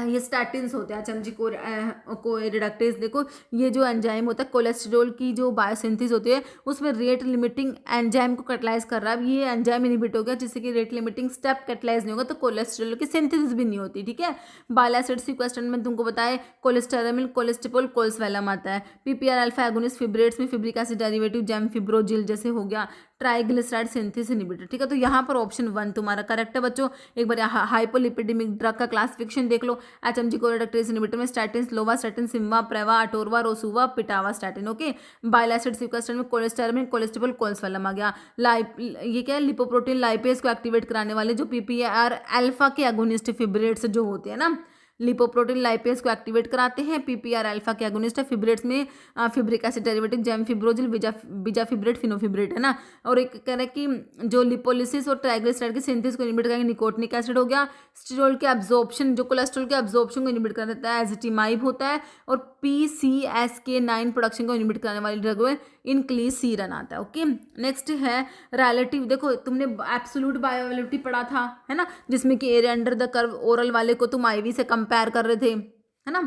ये स्टैटिन्स होते हैं एचएमजी कोरिडक्टेज। देखो, ये जो एंजाइम होता है कोलेस्ट्रॉल की जो बायोसिंथेसिस होती है उसमें रेट लिमिटिंग एंजाइम को कैटलाइज कर रहा है। अब ये एंजाइम इनहिबिट हो गया जिससे कि रेट लिमिटिंग स्टेप कैटलाइज नहीं होगा, तो कोलेस्ट्रॉल की सिंथेसिस भी नहीं होती। ठीक है, बाइल एसिड सीक्वेस्ट्रेंट में तुमको बताया कोलेस्टेरामिल, कोलेस्टिपोल, कोल्सवैलम आता है। पीपीआर अल्फा एगोनिस्ट, फिब्रेट्स में फिब्रिक एसिड डेरिवेटिव जैम फिब्रोजिल जैसे हो गया, ट्राइग्लिसराइड सिंथेसिस इनहिबिटर। ठीक है, तो यहाँ पर ऑप्शन 1 तुम्हारा करेक्ट है बच्चों। एक बार हाइपोलिपिडेमिक ड्रग का क्लासिफिकेशन देख लो। एचएमजी कोरिडक्टेज इनहिबिटर में statin, lova statin, simva, prava, atorva, rosuva, pitava statin. Okay, bile acid sequestrant में कोलेस्टेरामिन, कोलेस्टिपोल, कोल्सवैलम आ गया। ये क्या है, लिपोप्रोटीन लाइपेज को एक्टिवेट कराने वाले जो पीपीआर अल्फा के एगोनिस्ट फिब्रेट्स जो होते हैं ना, लिपोप्रोटीन लाइपेज को एक्टिवेट कराते हैं। पीपीआर अल्फा के एगोनिस्ट है। फिब्रेट्स में फिब्रिक एसिड डेरिवेटिव जैम फिब्रोजिल, बीजा फिब्रेट, फिनोफिब्रेट, है ना। और एक कह रहे हैं कि जो लिपोलिसिस और ट्राइग्लिसराइड की सिंथेसिस को इनहिबिट करेंगे, निकोटिनिक एसिड हो गया। स्टेरॉल के एब्जॉर्प्शन, जो कोलेस्ट्रॉल के एब्जॉर्प्शन को इनहिबिट कर देता है, एजिटिमाइब होता है। और PCSK9 प्रोडक्शन को इनहिबिट कराने वाली ड्रग है इनक्लीसीरन आता है। ओके, नेक्स्ट है रिलेटिव। देखो, तुमने एब्सोल्यूट बायोअवेलेबिलिटी पढ़ा था, है ना, जिसमें कि area under the curve oral वाले को तुम आईवी से कंपेयर कर रहे थे, है ना।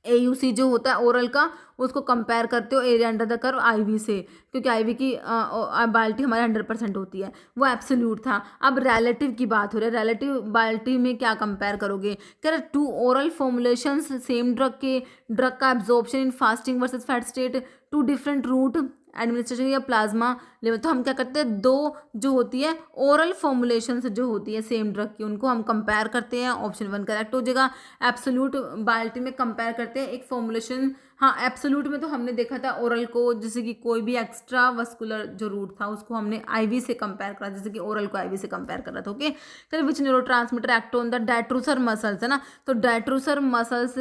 AUC जो होता है ओरल का, उसको कंपेयर करते हो area under the curve IV से, क्योंकि आईवी की बायोलिटी हमारे 100% होती है, वो एब्सोल्यूट था। अब रिलेटिव की बात हो रही है, रिलेटिव बायोलिटी में क्या कंपेयर करोगे। कह रहे 2 ओरल फॉर्मुलेशंस सेम ड्रग का absorption in fasting versus fat state, 2 different route administration या प्लाज्मा लेवल। तो हम क्या करते हैं, 2 जो होती है ओरल फॉर्मुलेशन जो होती है सेम ड्रग की, उनको हम कंपेयर करते हैं। ऑप्शन 1 करेक्ट हो जाएगा। एब्सोल्यूट बायोलिटी में कंपेयर करते हैं एक फॉर्मुलेशन। हाँ, एब्सोल्यूट में तो हमने देखा था ओरल को, जैसे कि कोई भी एक्स्ट्रा वस्कुलर जो रूट था उसको हमने आईवी से कंपेयर करा, जैसे कि ओरल को आईवी से कंपेयर कर रहा था। ओके, फिर which neurotransmitter act on the detrusor muscles, है ना। तो डेट्रूसर मसल्स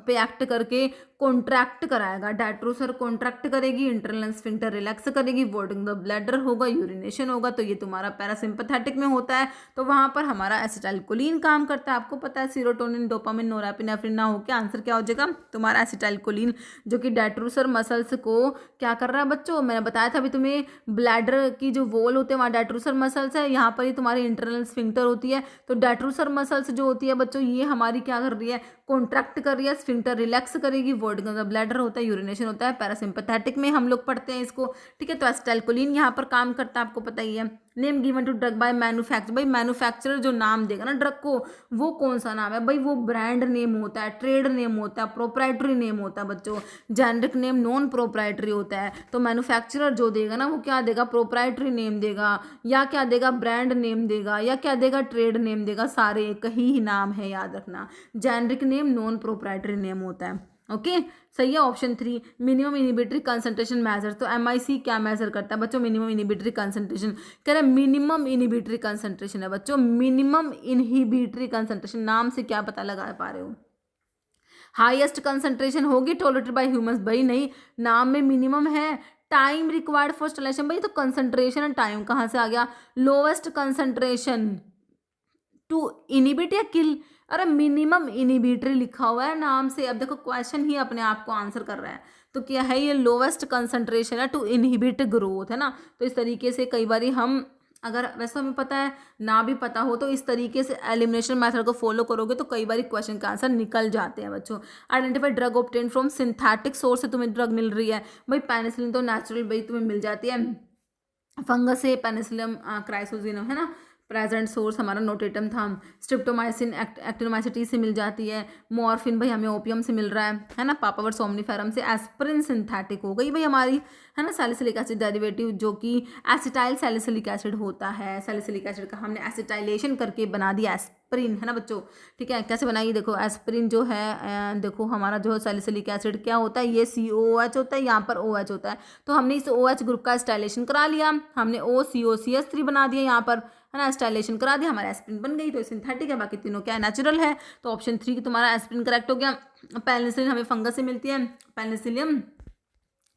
पे एक्ट करके कॉन्ट्रैक्ट कराएगा। डेट्रूसर कॉन्ट्रैक्ट करेगी, इंटरनल स्फिंक्टर रिलैक्स करेगी, वॉल्टिंग वोटिंग द ब्लैडर होगा, यूरिनेशन होगा, तो ये तुम्हारा पैरासिम्पैथेटिक में होता है, तो वहाँ पर हमारा एसिटाइलकोलिन काम करता है। आपको पता है सीरोटोनिन, डोपामिन, नोरेपिनेफ्रिन ना हो के आंसर क्या हो जाएगा तुम्हारा एसिटाइलकोलिन, जो कि डेट्रूसर मसल्स को क्या कर रहा है बच्चों, मैंने बताया था अभी तुम्हें, ब्लैडर की जो वॉल होते हैं वहाँ डेट्रूसर मसल्स है, यहाँ पर ही तुम्हारी इंटरनल स्फिंक्टर होती है, तो डेट्रूसर मसल्स जो होती है बच्चों ये हमारी क्या कर रही है, कॉन्ट्रैक्ट कर रही है, स्फिंक्टर रिलैक्स करेगी, वोटिंग द ब्लैडर होता है, यूरिनेशन होता है, पैरासिम्पैथेटिक में हम लोग पढ़ते हैं इसको, ठीक है। तो एसिटाइलकोलिन यहाँ पर काम करता है, आपको पता ही है। Name given to drug by manufacture, भाई मैन्युफैक्चरर जो नाम देगा ना ड्रग को, वो कौन सा नाम है भाई, वो ब्रांड नेम होता है, ट्रेड नेम होता है, प्रोप्राइटरी नेम होता है बच्चों, जेनरिक नेम नॉन प्रोप्राइटरी होता है। तो मैन्युफैक्चरर जो देगा ना वो क्या देगा, प्रोप्राइटरी नेम देगा, या क्या देगा, ब्रांड नेम देगा, या क्या देगा, ट्रेड नेम देगा, सारे एक ही नाम है, याद रखना। Generic name non proprietary name होता है, ओके। सही है option 3, minimum inhibitory concentration measure. तो MIC क्या मेजर करता है बच्चों, मिनिमम इनिबिटरी कंसंट्रेशन, कह रहे मिनिमम इनिबिटरी कंसंट्रेशन है बच्चों, मिनिमम इनहिबिटरी कंसंट्रेशन, नाम से क्या पता लगा पा रहे हो। हाईएस्ट कंसंट्रेशन होगी टॉलरेटेड बाय ह्यूमंस, भाई नहीं, नाम में मिनिमम है। टाइम रिक्वायर्ड फॉर स्टेलेशन, भाई तो कंसंट्रेशन एंड टाइम कहाँ से आ गया, लोवेस्ट कंसंट्रेशन टू इनिबिट या किल, अरे मिनिमम इनिबिटरी लिखा हुआ है नाम से। अब देखो क्वेश्चन ही अपने आप को आंसर कर रहा है, तो क्या है ये, लोवेस्ट कंसंट्रेशन है टू इनहिबिट ग्रोथ, है ना। तो इस तरीके से कई बार हम, अगर वैसे हमें पता है ना भी पता हो, तो इस तरीके से एलिमिनेशन मेथड को फॉलो करोगे तो कई बार क्वेश्चन का आंसर निकल जाते हैं बच्चों। Identify drug obtain from synthetic source से तुम्हें ड्रग मिल रही है, भाई पेनिसिलिन तो नेचुरल भाई तुम्हें मिल जाती है, फंगस से पेनिसिलियम क्राइसोजिनम, है ना, प्रेजेंट सोर्स हमारा नोटेटम था। स्ट्रिप्टोमाइसिन एक्टिनोमाइसिटी से मिल जाती है। मॉर्फिन भाई हमें ओपियम से मिल रहा है ना, पापावर सोमनीफेरम से। एस्पिरिन सिंथेटिक हो गई भाई हमारी, है ना, सैलिसिलिक एसिड डेरिवेटिव जो कि एसिटाइल सैलिसिलिक एसिड होता है, सैलिसिलिक एसिड का हमने एसिटाइलेशन करके बना दिया एस्पिरिन, है ना बच्चों, ठीक है। कैसे बनाई देखो, एस्पिरिन जो है देखो हमारा जो सैलिसिलिक एसिड क्या होता है, ये COOH होता है, यहाँ पर OH होता है, तो हमने इस OH ग्रुप का एसिटाइलेशन करा लिया, हमने OCOCH3 बना दिया यहाँ पर, है ना, एस्टाइलेशन करा दिया, हमारा एस्पिरिन बन गई। तो सिंथेटिक है, बाकी तीनों क्या है, नेचुरल है। तो ऑप्शन 3 की तुम्हारा एस्पिरिन करेक्ट हो गया। पेनिसिलिन हमें फंगस से मिलती है, पेनिसिलियम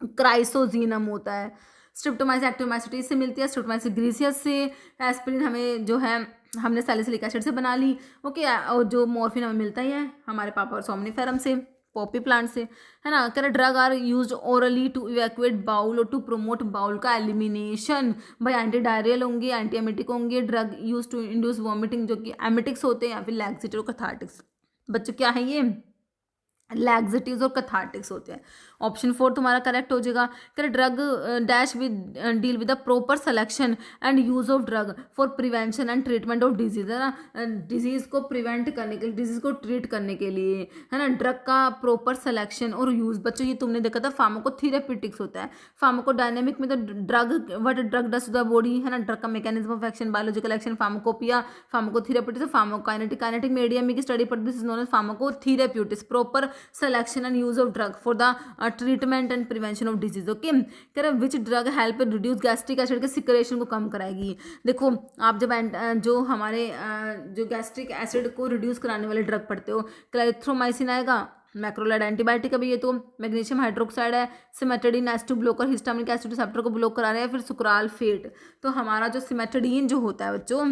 क्राइसोजीनम होता है। स्ट्रिप्टोमाइसिन एक्टिनोमाइसिटी से मिलती है, स्ट्रिप्टोमाइसिन ग्रीसियस से। एस्पिरिन हमें जो है हमने सैलिसिलिक एसिड से बना ली, ओके। और जो मॉर्फिन हमें मिलता ही है हमारे पापा सोमनीफेरम से, पॉपी प्लांट से, है ना। कह रहे drug are used orally to evacuate bowel और टू प्रोमोट बाउल का एलिमिनेशन, भाई एंटी डायरियल होंगे, एंटी एमिटिक होंगे। Drug use to induce vomiting जो कि एमिटिक्स होते हैं, या फिर लैक्सेटिव और कैथार्टिक्स। बच्चों क्या है ये, लैक्सेटिव्स और कैथार्टिक्स होते हैं। ऑप्शन 4 तुम्हारा करेक्ट हो जाएगा। कर drug dash with deal with the proper selection and use of drug for prevention and treatment of disease, है ना, डिजीज को प्रिवेंट करने के लिए, डिजीज को ट्रीट करने के लिए, है ना, ड्रग का प्रॉपर सिलेक्शन और यूज। बच्चों ये तुमने देखा था फार्माकोथेरेप्यूटिक्स होता है, फार्माकोडायनेमिक में तो drug what drug does to the body, है ना, ड्रग का mechanism of action, biological action, pharmacopoeia, pharmacotherapeutics, pharmacokinetic, kinetic medium की स्टडी पर this is known as pharmacotherapeutics, proper selection and use of drug for the treatment and prevention of disease, okay। कह रहे which drug help reduce gastric acid के secretion को कम कराएगी। देखो आप जब जो हमारे जो गैस्ट्रिक एसिड को रिड्यूस कराने वाले ड्रग पढ़ते हो, क्लैरिथ्रोमाइसिन आएगा, मैक्रोलाइड एंटीबायोटिक अभी ये तो, मैग्नीशियम हाइड्रोक्साइड है, सिमेटडीन एस2 ब्लॉकर, हिस्टामिन के एसिड रिसेप्टर को ब्लॉक करा रहे हैं, फिर सुक्राल फेट। तो हमारा जो सिमेटडीन जो होता है बच्चों,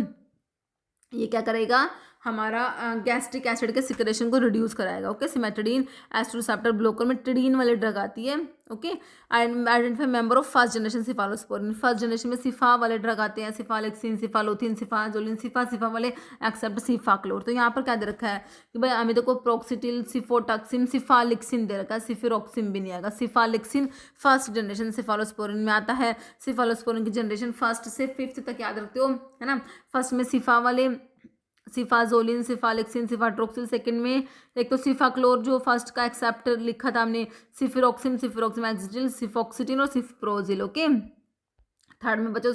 ये क्या करेगा, हमारा गैस्ट्रिक एसिड के सिक्रेशन को रिड्यूस कराएगा, ओके। सिमेटडीन एस्ट्रो रिसेप्टर ब्लॉकर में टिडीन वाली ड्रग आती है, okay. Identify member of first generation cephalosporin, first generation में सिफा वाले ड्रग आते हैं, सिफालेक्सिन, सिफालोथिन, सिफाजोलिन, सिफा वाले एक्सेप्ट सिफाक्लोर। तो यहाँ पर क्या दे रखा है कि भाई हमें देखो प्रोक्सिटिल, सिफोटक्सिन, सिफालिक्सिन दे रखा है, सिफिरोक्सिन भी नहीं आएगा। सिफालिक्सिन फर्स्ट जनरेशन सिफालोस्पोरिन में आता है। सिफालोस्पोरिन की जनरेशन 1st से 5th तक याद रखते हो, है ना। फर्स्ट में सिफा वाले, सिफाजोलिन, सिफालिक्सिन, सिफाट्रोक्सिल। सेकंड में एक तो सिफाक्लोर जो फर्स्ट का एक्सेप्ट लिखा था हमने, सिफिरोक्सिन, सिफिरोक्सिमैक्सिटिल, सिफोक्सिटिन और सिफप्रोजिल, ओके। थर्ड में बच्चों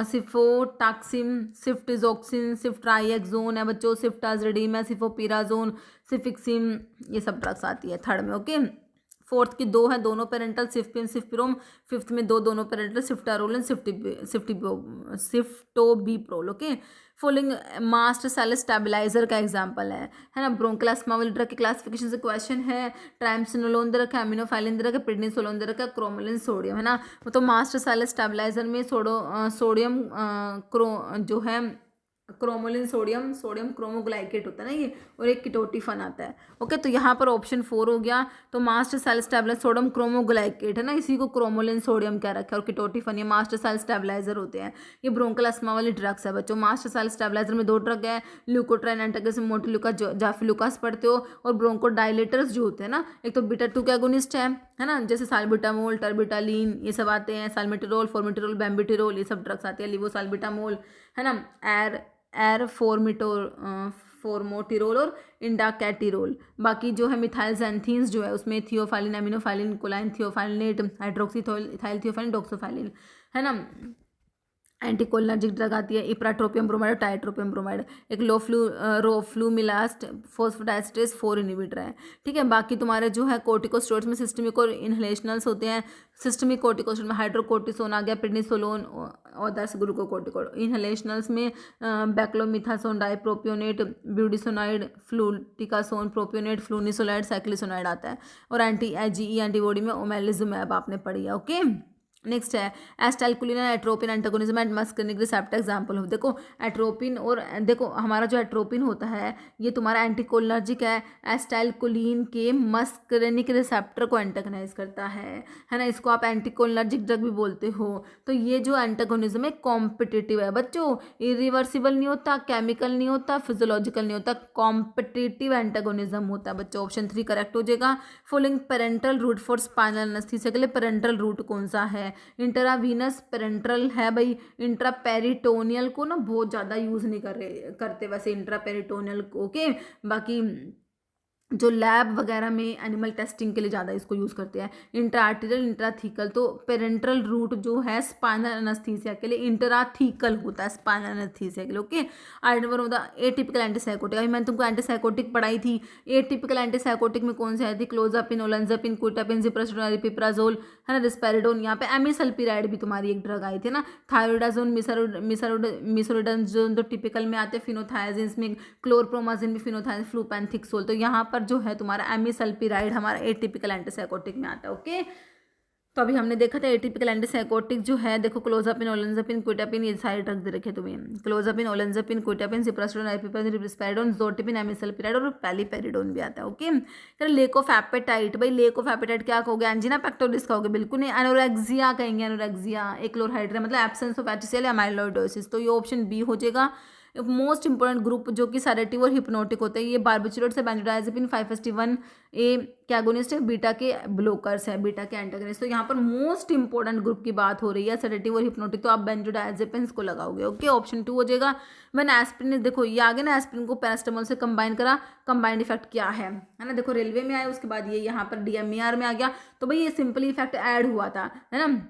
सिफोटाक्सिम, सिफ्टिजोक्सिन, सिफ्ट्राइएक्सोन है बच्चों, सिफ्टाजरिडीम है, सिफोपिराजोन, सिफिक्सिम, ये सब ड्रग्स आती है थर्ड में, ओके। फोर्थ की 2 है, दोनों पेरेंटल, सिफ्पिरोम। फिफ्थ में 2 दोनों parenteral, ceftaroline and ceftobiprole. Okay, following mast cell stabiliser का एग्जांपल है ना। ब्रोंकल वाले ड्रग की क्लासिफिकेशन से क्वेश्चन है। ट्राइमसिनोलोन दे रखा है, अमीनोफाइलिन दे रखा है, प्रिडनिसोलोन दे रखा है, क्रोमोलिन, सोडियम, है ना। तो मास्ट सेल स्टेबलाइजर में सोडियम जो है क्रोमोलिन, सोडियम क्रोमोग्लाइकेट होता है ना ये, और एक कीटोटिफन आता है। ओके, तो यहाँ पर ऑप्शन 4 हो गया। तो master cell stabilizer sodium cromoglycate है ना, इसी को क्रोमोलिन सोडियम क्या रखा है, और कीटोटिफन ये मास्टर सेल स्टेबलाइजर होते हैं। ये ब्रोंकल अस्थमा वाली ड्रग्स है बच्चों। मास्टर सेल स्टेबलाइजर में 2 ड्रग है, ल्यूकोट्राइन एंटागोनिस्ट, मोटिल्यूका जाफिलुकास पढ़ते हो, और ब्रोंकोडायलेटर्स जो होते हैं ना, एक तो बीटा 2 के एगोनिस्ट है ना, जैसे साल्बिटामोल, टर्बिटालिन, ये सब आते हैं, साल्मेटिरोल, फॉर्मिटिरोल, बेम्बिटिरोल, ये सब ड्रग्स आते हैं, लिवोसाल्बिटामोल, है ना, एर फॉर्मोटिरोल और इंडाकैटिरोल। बाकी जो है मिथाइल जैंथीन्स जो है उसमें theophylline, aminophylline, choline theophyllinate, hydroxy ethyl theophylline, doxofylline, है ना। एंटीकोलिनर्जिक ड्रग आती है इप्राट्रोपियम ब्रोमाइड, टाइट्रोपियम ब्रोमाइड। एक रोफ्लूमिलास्ट फॉस्फोडाइस्ट्रेस 4 इनहिबिटर है, ठीक है। बाकी तुम्हारे जो है कोर्टिकोस्टेरॉइड्स में सिस्टमिक और इनहेलेशनल्स होते हैं। सिस्टमिक कोर्टिकोस्टेरॉइड में हाइड्रोकोर्टिसोन आ गया, प्रेडनिसोलोन और 10 ग्लूकोकोर्टिकोइड। इनहेलेशनल्स में बैक्लोमिथासोन, डाइप्रोपियोनेट, ब्यूडिसोनाइड, फ्लूटिकासोन, प्रोपियोनेट, फ्लूनिसोलाइड, साइक्लिसोनाइड आता है। और एंटी एंटीबॉडी में ओमेलिजुमैब आपने पढ़ी है। ओके, नेक्स्ट है acetylcholine and atropine antagonism and muscarinic receptor example हो। देखो एट्रोपिन और देखो हमारा जो एट्रोपिन होता है ये तुम्हारा एंटीकोलिनर्जिक है, एस्टाइलकोलिन के मस्कर्निक रिसेप्टर को एंटागोनाइज करता है ना। इसको आप एंटीकोलिनर्जिक ड्रग भी बोलते हो। तो ये जो एंटागोनिज्म है कॉम्पिटिटिव है बच्चों, इरिवर्सिबल नहीं होता, केमिकल नहीं होता, फिजियोलॉजिकल नहीं होता, कॉम्पिटिटिव एंटागोनिज्म होता है बच्चों। ऑप्शन 3 करेक्ट हो जाएगा। Following parental route for spinal anaesthesia के लिए पेरेंटल रूट कौन सा है? इंट्रावीनस पेरेंट्रल है भाई। इंट्रापेरिटोनियल को ना बहुत ज़्यादा यूज़ नहीं करते वैसे इंट्रापेरिटोनियल। ओके, बाकी जो लैब वगैरह में एनिमल टेस्टिंग के लिए ज़्यादा इसको यूज़ करते हैं। इंट्राआर्टिरियल, इंट्राथीकल, तो पेरेंट्रल रूट जो है स्पाइनल एनेस्थीसिया के लिए इंट्राथीकल होता है, स्पाइनल एनेस्थीसिया के लिए। ओके, आइडेंटिफाई होता एटिपिकल एंटीसाइकोटिक। अभी मैंने तुमको एंटीसाइकोटिक पढ़ाई थी। एटिपिकल एंटीसाइकोटिक में कौन से आई थी? क्लोजापिन, ओलेंजापिन, क्विटापिन, जिप्रास्टोन, अरिपिप्राजोल, है ना, रिस्पेरिडोन। यहाँ पे एमिसल्पिराइड भी तुम्हारी एक ड्रग आई थी ना, थायरोडाजोन, मिसरोडाजोन तो टिपिकल में आते हैं, फिनोथायाजिन्स में क्लोरप्रोमाजिन भी, फिनोथायाजिन, फ्लूपेंथिक्सोल। तो यहाँ पर जो है तुम्हारा एमिसल्पिराइड हमारा एटिपिकल एंटीसाइकोटिक में आता है। ओके, तो अभी हमने देखा था एटिपिकल एंटीसाइकोटिक जो है, देखो क्लोजापिन, ओलेंजापिन, क्विटापिन, ये सारे ड्रग्स दे रखे तुम्हें। क्लोजापिन, ओलेंजापिन, क्विटापिन, जिप्रास्टोन, आइपिप्राजोल, रिस्पेरिडोन, जोटिपिन, एमिसल्पिराइड और पैलिपेरिडोन भी आता है। ओके, फिर लेक ऑफ एपेटाइट। भाई लेक ऑफ एपेटाइट क्या कहोगे? एंजिना पेक्टोरिस कहोगे? बिल्कुल नहीं, एनोरेक्सिया कहेंगे, एनोरेक्सिया। एक क्लोरहाइड्रेट मतलब एब्सेंस ऑफ एचसीएल या माइलोइडोसिस। तो ये ऑप्शन बी हो जाएगा। मोस्ट इंपॉर्टेंट ग्रुप जो कि सैरेटिव और हिप्नोटिक होते हैं, ये बार्बिचुरेट से बेंजोडाइजेपिन 551 ए के एगोनिस्ट है, बीटा के ब्लोकर्स है, बीटा के एंटागोनिस्ट। तो यहाँ पर मोस्ट इंपॉर्टेंट ग्रुप की बात हो रही है, सैरेटिव और हिप्नोटिक, तो आप बेंजोडाइजेपिन को लगाओगे। ओके, ऑप्शन 2 हो जाएगा। मैन एस्पिरिन, देखो ये आगे ना, एस्पिरिन को पैरास्टामोल से कंबाइन करा, कंबाइंड इफेक्ट क्या है ना। देखो रेलवे में आया, उसके बाद ये यहाँ पर डीएमईआर में आ गया, तो भाई ये सिंपली इफेक्ट ऐड हुआ था, है ना।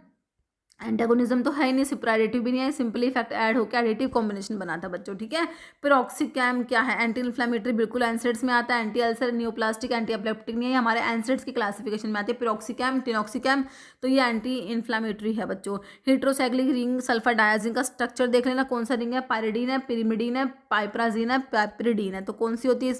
एंटागोनिज्म तो है ही नहीं, सिप्राडेटिव भी नहीं है, सिंपली इफेक्ट ऐड होकर एडिटिव कॉम्बिनेशन बना था बच्चों, ठीक है। पिरोक्सिकैम क्या है? एंटी इन्फ्लेमेटरी, बिल्कुल एंसेट्स में आता है। Anti ulcer, neoplastic, anti epileptic नहीं है, हमारे एंसेट्स की क्लासिफिकेशन में आते हैं। पिरोक्सिकैम, टिनोक्सिकैम, तो ये एंटी इन्फ्लेमेटरी है बच्चों। हेट्रोसाइक्लिक रिंग सल्फर डायाजिन का स्ट्रक्चर देख लेना, कौन सा रिंग है? पायरिडीन है, पिरिमिडीन है, पाइप्राजीन है, पैप्रिडीन है। तो कौन सी होती है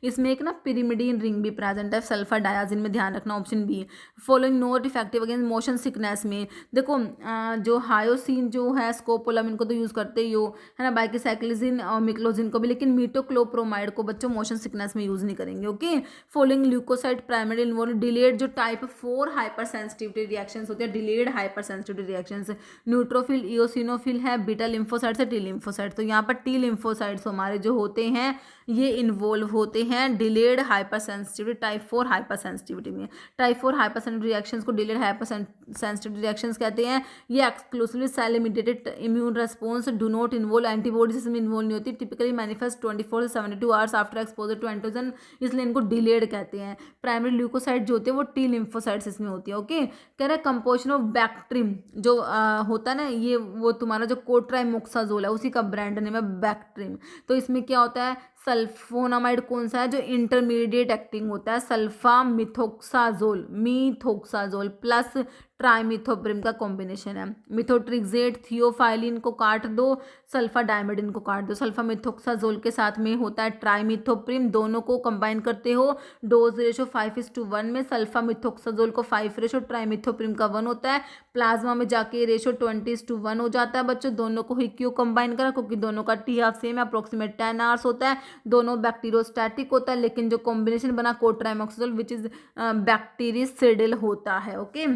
इसमें एक ना पिरिमिडीन रिंग भी प्रेजेंट है सल्फर डायाजिन में, ध्यान रखना, option B. Following not effective against motion sickness में, देखो जो हायोसिन जो है, स्कोपोलामिन को तो यूज़ करते ही हो, है ना, बाइकिसाइक्लिजिन और मिक्लोजिन को भी, लेकिन मीटोक्लोप्रोमाइड को बच्चों मोशन सिकनेस में यूज़ नहीं करेंगे। Okay, following leukocyte primary involve delayed जो टाइप 4 हाइपर सेंसिटिविटी रिएक्शंस होते हैं, delayed hyper sensitivity reactions, neutrophil, eosinophil है, बीटा लिम्फोसाइट्स है, टी लिम्फोसाइट्स। तो यहाँ पर टी लिम्फोसाइट्स हमारे जो होते हैं ये इन्वॉल्व होते हैं delayed hyper sensitivity, type 4 hyper sensitivity में। टाइप 4 हाइपर सेंसिटिविटी रिएक्शंस को डिलेड हाइपर सेंसिटिविटी रिएक्शंस कहते हैं। ये exclusively cell mediated immune response do not involve antibodies, इसमें इन्वॉल्व नहीं होती, टिपिकली मैनिफेस्ट 24 से 72 hours after exposure to antigen, इसलिए इनको डिलेड कहते हैं। प्राइमरी ल्यूकोसाइट जो होते हैं वो टी लिम्फोसाइट्स इसमें होती है। ओके, कह रहे हैं कंपोजिशन ऑफ बैक्ट्रीम जो होता है ना, ये वो तुम्हारा जो कोट्राइमोक्साजोल है उसी का ब्रांड नेम है बैक्ट्रीम। तो इसमें क्या होता है? सल्फोनामाइड कौन सा है जो इंटरमीडिएट एक्टिंग होता है, सल्फा मिथोक्साजोल प्लस ट्राइमिथोप्रिम का कॉम्बिनेशन है। मिथोट्रिक्सेट थियोफाइलिन को काट दो, सल्फा डायमिडिन को काट दो, सल्फा मिथोक्साजोल के साथ में होता है ट्राइमिथोप्रिम, दोनों को कंबाइन करते हो डोज रेशो 5:1 में, सल्फा मिथोक्साजोल को 5 रेशो, ट्राइमिथोप्रिम का 1 होता है, प्लाज्मा में जाके रेशो 20:1 हो जाता है बच्चों। दोनों को ही क्यों कंबाइन करा, क्योंकि दोनों का टी हाफ सेम है, अप्रोक्सीमेट 10 आवर्स होता है, दोनों बैक्टीरियोस्टैटिक होता है, लेकिन जो कॉम्बिनेशन बना कोट्राइमोक्साजोल विच इज बैक्टीरियसिडिल होता है। ओके,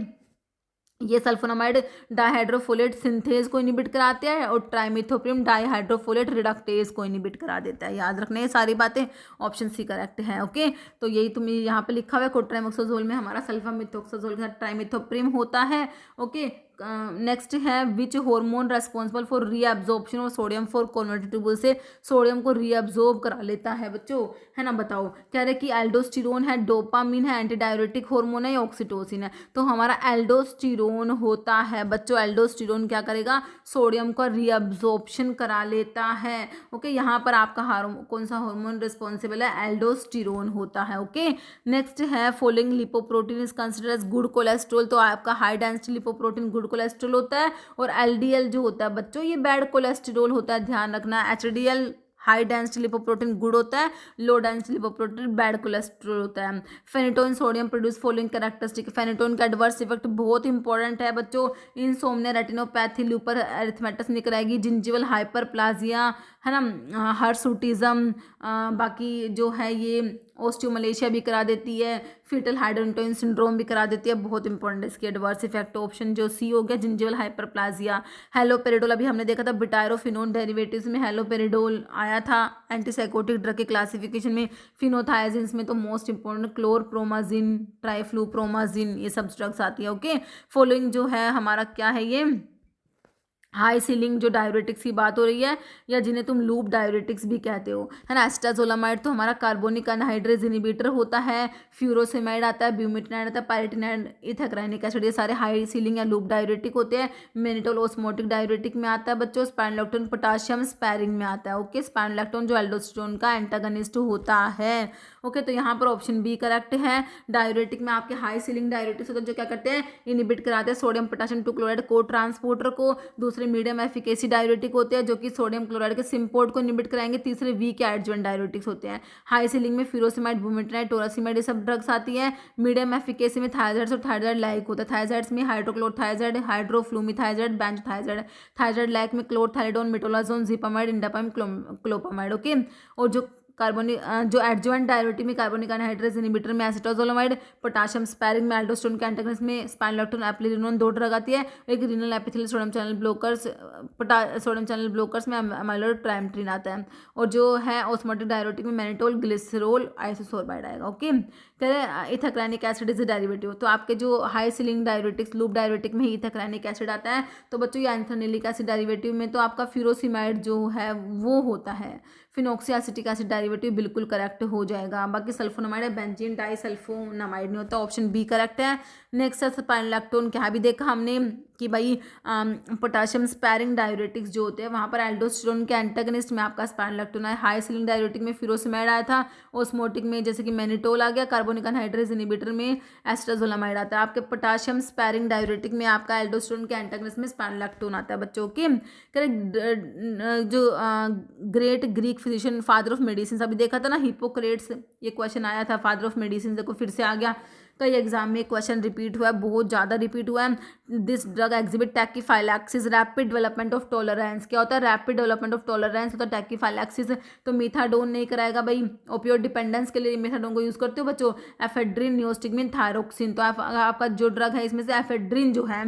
ये सल्फोनामाइड डाइहाइड्रोफोलेट सिंथेज को इनिबिट कराते हैं और ट्राइमिथोप्रिम डाइहाइड्रोफोलेट रिडक्टेज को इनिबिट करा देता है। याद रखना ये सारी बातें, ऑप्शन सी करेक्ट है। ओके, तो यही तुम्हें यहाँ पे लिखा हुआ है, कोट्राइमोक्साजोल में हमारा सल्फा मिथोक्साजोल के साथ ट्राइमिथोप्रिम होता है। ओके, नेक्स्ट है which hormone responsible for reabsorption of sodium for converted tubule, से सोडियम को रीअब्जॉर्ब करा लेता है बच्चों, है ना। बताओ, कह रहे कि एल्डोस्टिरोन है, डोपामिन है, एंटी डायरेटिक हार्मोन है या ऑक्सीटोसिन है, तो हमारा एल्डोस्टिरोन होता है बच्चों। एल्डोस्टिरोन क्या करेगा, सोडियम का रीअब्जॉर्प्शन करा लेता है। ओके, यहाँ पर आपका कौन सा हार्मोन रिस्पॉन्सिबल है, एल्डोस्टिरोन होता है। ओके, नेक्स्ट है following lipoprotein is considered as good cholesterol, तो आपका high density lipoprotein good cholesterol होता है, और एलडीएल जो होता है बच्चों ये बैड कोलेस्ट्रॉल होता है, ध्यान रखना। HDL high density lipoprotein good होता है, लो डेंसिटी लिपोप्रोटीन बैड कोलेस्ट्रॉल होता है। फेनिटोन सोडियम प्रोड्यूस फॉलोइंग कैरेक्टरिस्टिक, फेनिटोन का एडवर्स इफेक्ट बहुत इंपॉर्टेंट है बच्चों, इंसोम्निया, रेटिनोपैथी, लूपर एरिथमेटस निकल आएगी, जिंजिवल हाइपरप्लाजिया, है ना, हर्सुटिज्म, बाकी जो है ये ओस्टियोमलेशिया भी करा देती है, फीटल हाइड्रोटोन सिंड्रोम भी करा देती है, बहुत इंपॉर्टेंट है इसकी एडवर्स इफेक्ट। ऑप्शन जो सी हो गया, जिंजिवल हाइपरप्लाजिया। हेलोपेरिडोल अभी हमने देखा था, बिटायरोफिनोन डेरिवेटिव्स में हेलोपेरिडोल आया था एंटीसाइकोटिक ड्रग के क्लासिफिकेशन में। फिनोथायाजिन्स में तो मोस्ट इंपॉर्टेंट क्लोरप्रोमाजिन, ट्राइफ्लूप्रोमाजिन, ये सब ड्रग्स आती है। ओके, फॉलोइंग जो है हमारा क्या है, ये हाई सीलिंग जो डायरेटिक्स की बात हो रही है, या जिन्हें तुम लूप डायरेटिक्स भी कहते हो, है ना। एस्टाजोलामाइड तो हमारा कार्बोनिक अनहाइड्रेज इनिबिटर होता है, फ्यूरोसेमाइड आता है, ब्यूमिटनाइड आता है, पायरेटिनाइड, इथेक्राइनिक एसिड, ये सारे हाई सीलिंग या लूप डायरेटिक होते हैं। मेनिटोल ओस्मोटिक डायरेटिक में आता है बच्चों। स्पाइनोलैक्टोन पोटाशियम स्पैरिंग में आता है। ओके, स्पाइनोलैक्टोन जो एल्डोस्टेरोन का एंटागनिस्ट होता है। ओके, तो यहाँ पर ऑप्शन बी करेक्ट है। डायरेटिक में आपके हाई सीलिंग डायरेटिक्स होते हैं जो क्या करते हैं, इनिबिट कराते हैं सोडियम पोटाशियम टू क्लोराइड को ट्रांसपोर्टर को। दूसरे मीडियम एफिकेसी डायरेटिक होते हैं जो कि सोडियम क्लोराइड के सिम्पोर्ट को इनिबिट कराएंगे। तीसरे वीक एडजुवेंट डायरेटिक्स होते हैं। हाई सीलिंग में फ्यूरोसिमाइड, बुमेट्राइड, टोरासिमाइड, ये सब ड्रग्स आती है। मीडियम एफिकेसी में थायजाइड्स और थायजाइड लाइक होता है। थायजाइड्स में हाइड्रोक्लोरथायजाइड, हाइड्रोफ्लूमिथायजाइड, बेंजोथायजाइड। थायजाइड लाइक में क्लोरथाइडोन, मिटोलाजोन, जिपामाइड, इंडापाइम, क्लोपामाइड। ओके, और जो कार्बोनिक जो एडजुवेंट डायरेटिक में कार्बोनिक अनहाइड्रेज इनिबिटर में एसिटाजोलामाइड, पोटाशियम स्पैरिंग में एल्डोस्टेरोन के एंटागनिस्ट में स्पाइनोलैक्टोन, एप्लिरिनोन, 2 ड्रग आती है। एक renal epithelial sodium channel blockers, sodium channel blockers में अमाइलोइड ट्राइमेट्रिन आता है। और जो है ऑस्मोटिक डायरेटिक में मैनिटोल, ग्लिसरोल, आइसोसोर्बाइड आएगा। ओके, कह रहे इथेक्रानिक एसिड इज डेरिवेटिव, तो आपके जो high ceiling diuretics loop diuretic में ही इथेक्रानिक एसिड आता है। तो बच्चों ये एंथोनिलिक एसिड डेरिवेटिव में तो आपका फ्यूरोसिमाइड जो है वो होता है। फिनोक्सी एसिटिक एसिड डेरिवेटिव बिल्कुल करेक्ट हो जाएगा। बाकी सल्फोनामाइड है, बेंजीन डाइसल्फोनामाइड नहीं होता, ऑप्शन बी करेक्ट है। नेक्स्ट है स्पाइनोलैक्टोन, क्या भी देखा हमने कि भाई पोटाशियम स्पैरिंग डायरेटिक्स जो होते हैं वहाँ पर एल्डोस्टेरोन के एंटागनिस्ट में आपका स्पाइनोलैक्टोन है। हाई सीलिंग डायरेटिक में फ्यूरोसिमाइड आया था। ओस्मोटिक में जैसे कि मैनिटोल आ गया। कार्बोनिक अनहाइड्रेज इनिबिटर में एस्ट्राजोलामाइड आता है। आपके पोटाशियम स्पैरिंग डायरेटिक में आपका एल्डोस्टेरोन के एंटागनिस्ट में स्पाइनोलैक्टोन आता है बच्चों के। जो great Greek physician, father of medicine, अभी देखा था ना हिप्पोक्रेट्स, ये क्वेश्चन आया था फादर ऑफ मेडिसिन, देखो फिर से आ गया। कई एग्जाम में क्वेश्चन रिपीट हुआ है, बहुत ज़्यादा रिपीट हुआ है। This drug exhibit टैकीफाइलैक्सिस, rapid development of tolerance. क्या होता है, रैपिड डेवलपमेंट ऑफ टॉलरेंस होता है टैकीफाइलैक्सिस। तो मीथाडोन नहीं कराएगा भाई। ओपियोइड डिपेंडेंस के लिए मीथाडोन को यूज़ करते हो बच्चों। एफेड्रिन, नियोस्टिगमिन, थायरोक्सिन, तो आपका जो ड्रग है इसमें से एफेड्रिन जो है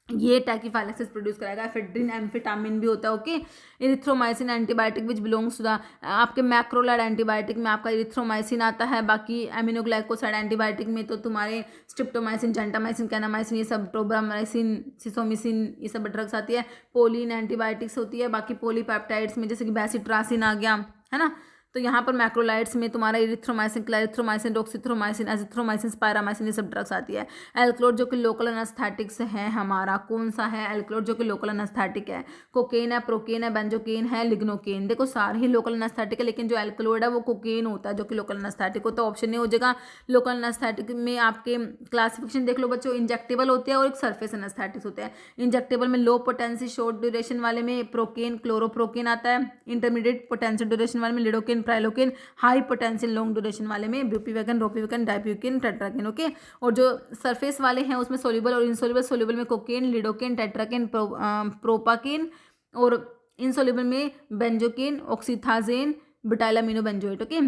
ये टैकीफाइलैक्सिस प्रोड्यूस कराएगा। एफेड्रिन एम्फेटामिन भी होता है। Okay, erythromycin antibiotic which belongs to the आपके मैक्रोलाइड एंटीबायोटिक में आपका इरिथ्रोमाइसिन आता है। बाकी एमिनोग्लाइकोसाइड एंटीबायोटिक में तो तुम्हारे स्ट्रिप्टोमाइसिन, जेंटामाइसिन, कैनामाइसिन, ये सब प्रोब्रामाइसिन, सिसोमिसिन, ये सब ड्रग्स आती है। पोलिन एंटीबायोटिक्स होती है। बाकी पोलीपेप्टाइड्स में जैसे कि बेसिट्रासिन आ गया, है ना। तो यहाँ पर मैक्रोलाइड्स में तुम्हारा इरिथ्रोमाइसिन, क्लैरिथ्रोमाइसिन, रोक्सिथ्रोमाइसिन, एजिथ्रोमाइसिन, स्पायरामाइसिन, ये सब ड्रग्स आती है। एल्कलोड जो कि लोकल एनेस्थेटिक्स है हमारा, कौन सा है एल्कलोड जो कि लोकल एनेस्थेटिक है? कोकेन है, प्रोकेन है, बेंजोकेन है, लिग्नोकेन। देखो सारे ही लोकल एनेस्थेटिक है, लेकिन जो एल्कलोड है वो कोकेन होता है जो कि लोकल एनेस्थेटिक होता है। ऑप्शन नहीं हो जाएगा। लोकल एनेस्थेटिक में आपके क्लासिफिकेशन देख लो बच्चों, इंजेक्टेबल होते हैं और एक सरफेस एनेस्थेटिक्स होते हैं। इंजेक्टेबल में लो पोटेंसी शॉर्ट ड्यूरेशन वाले में प्रोकेन, क्लोरोप्रोकेन आता है। इंटरमीडिएट पोटेंसी ड्यूरेशन वाले में lidocaine, prilocaine. High potency long duration वाले में ब्यूपीवेकेन, रोपीवेकेन, डाइप्यूकेन, टेट्राकेन। ओके, और जो सरफेस वाले हैं उसमें सोल्यूबल और इनसोल्यूबल। सोल्यूबल में कोकेन, लिडोकेन, टेट्राकेन, प्रोपाकेन, और इनसोल्यूबल में benzocaine, oxethazaine, butylamino benzoate. Okay,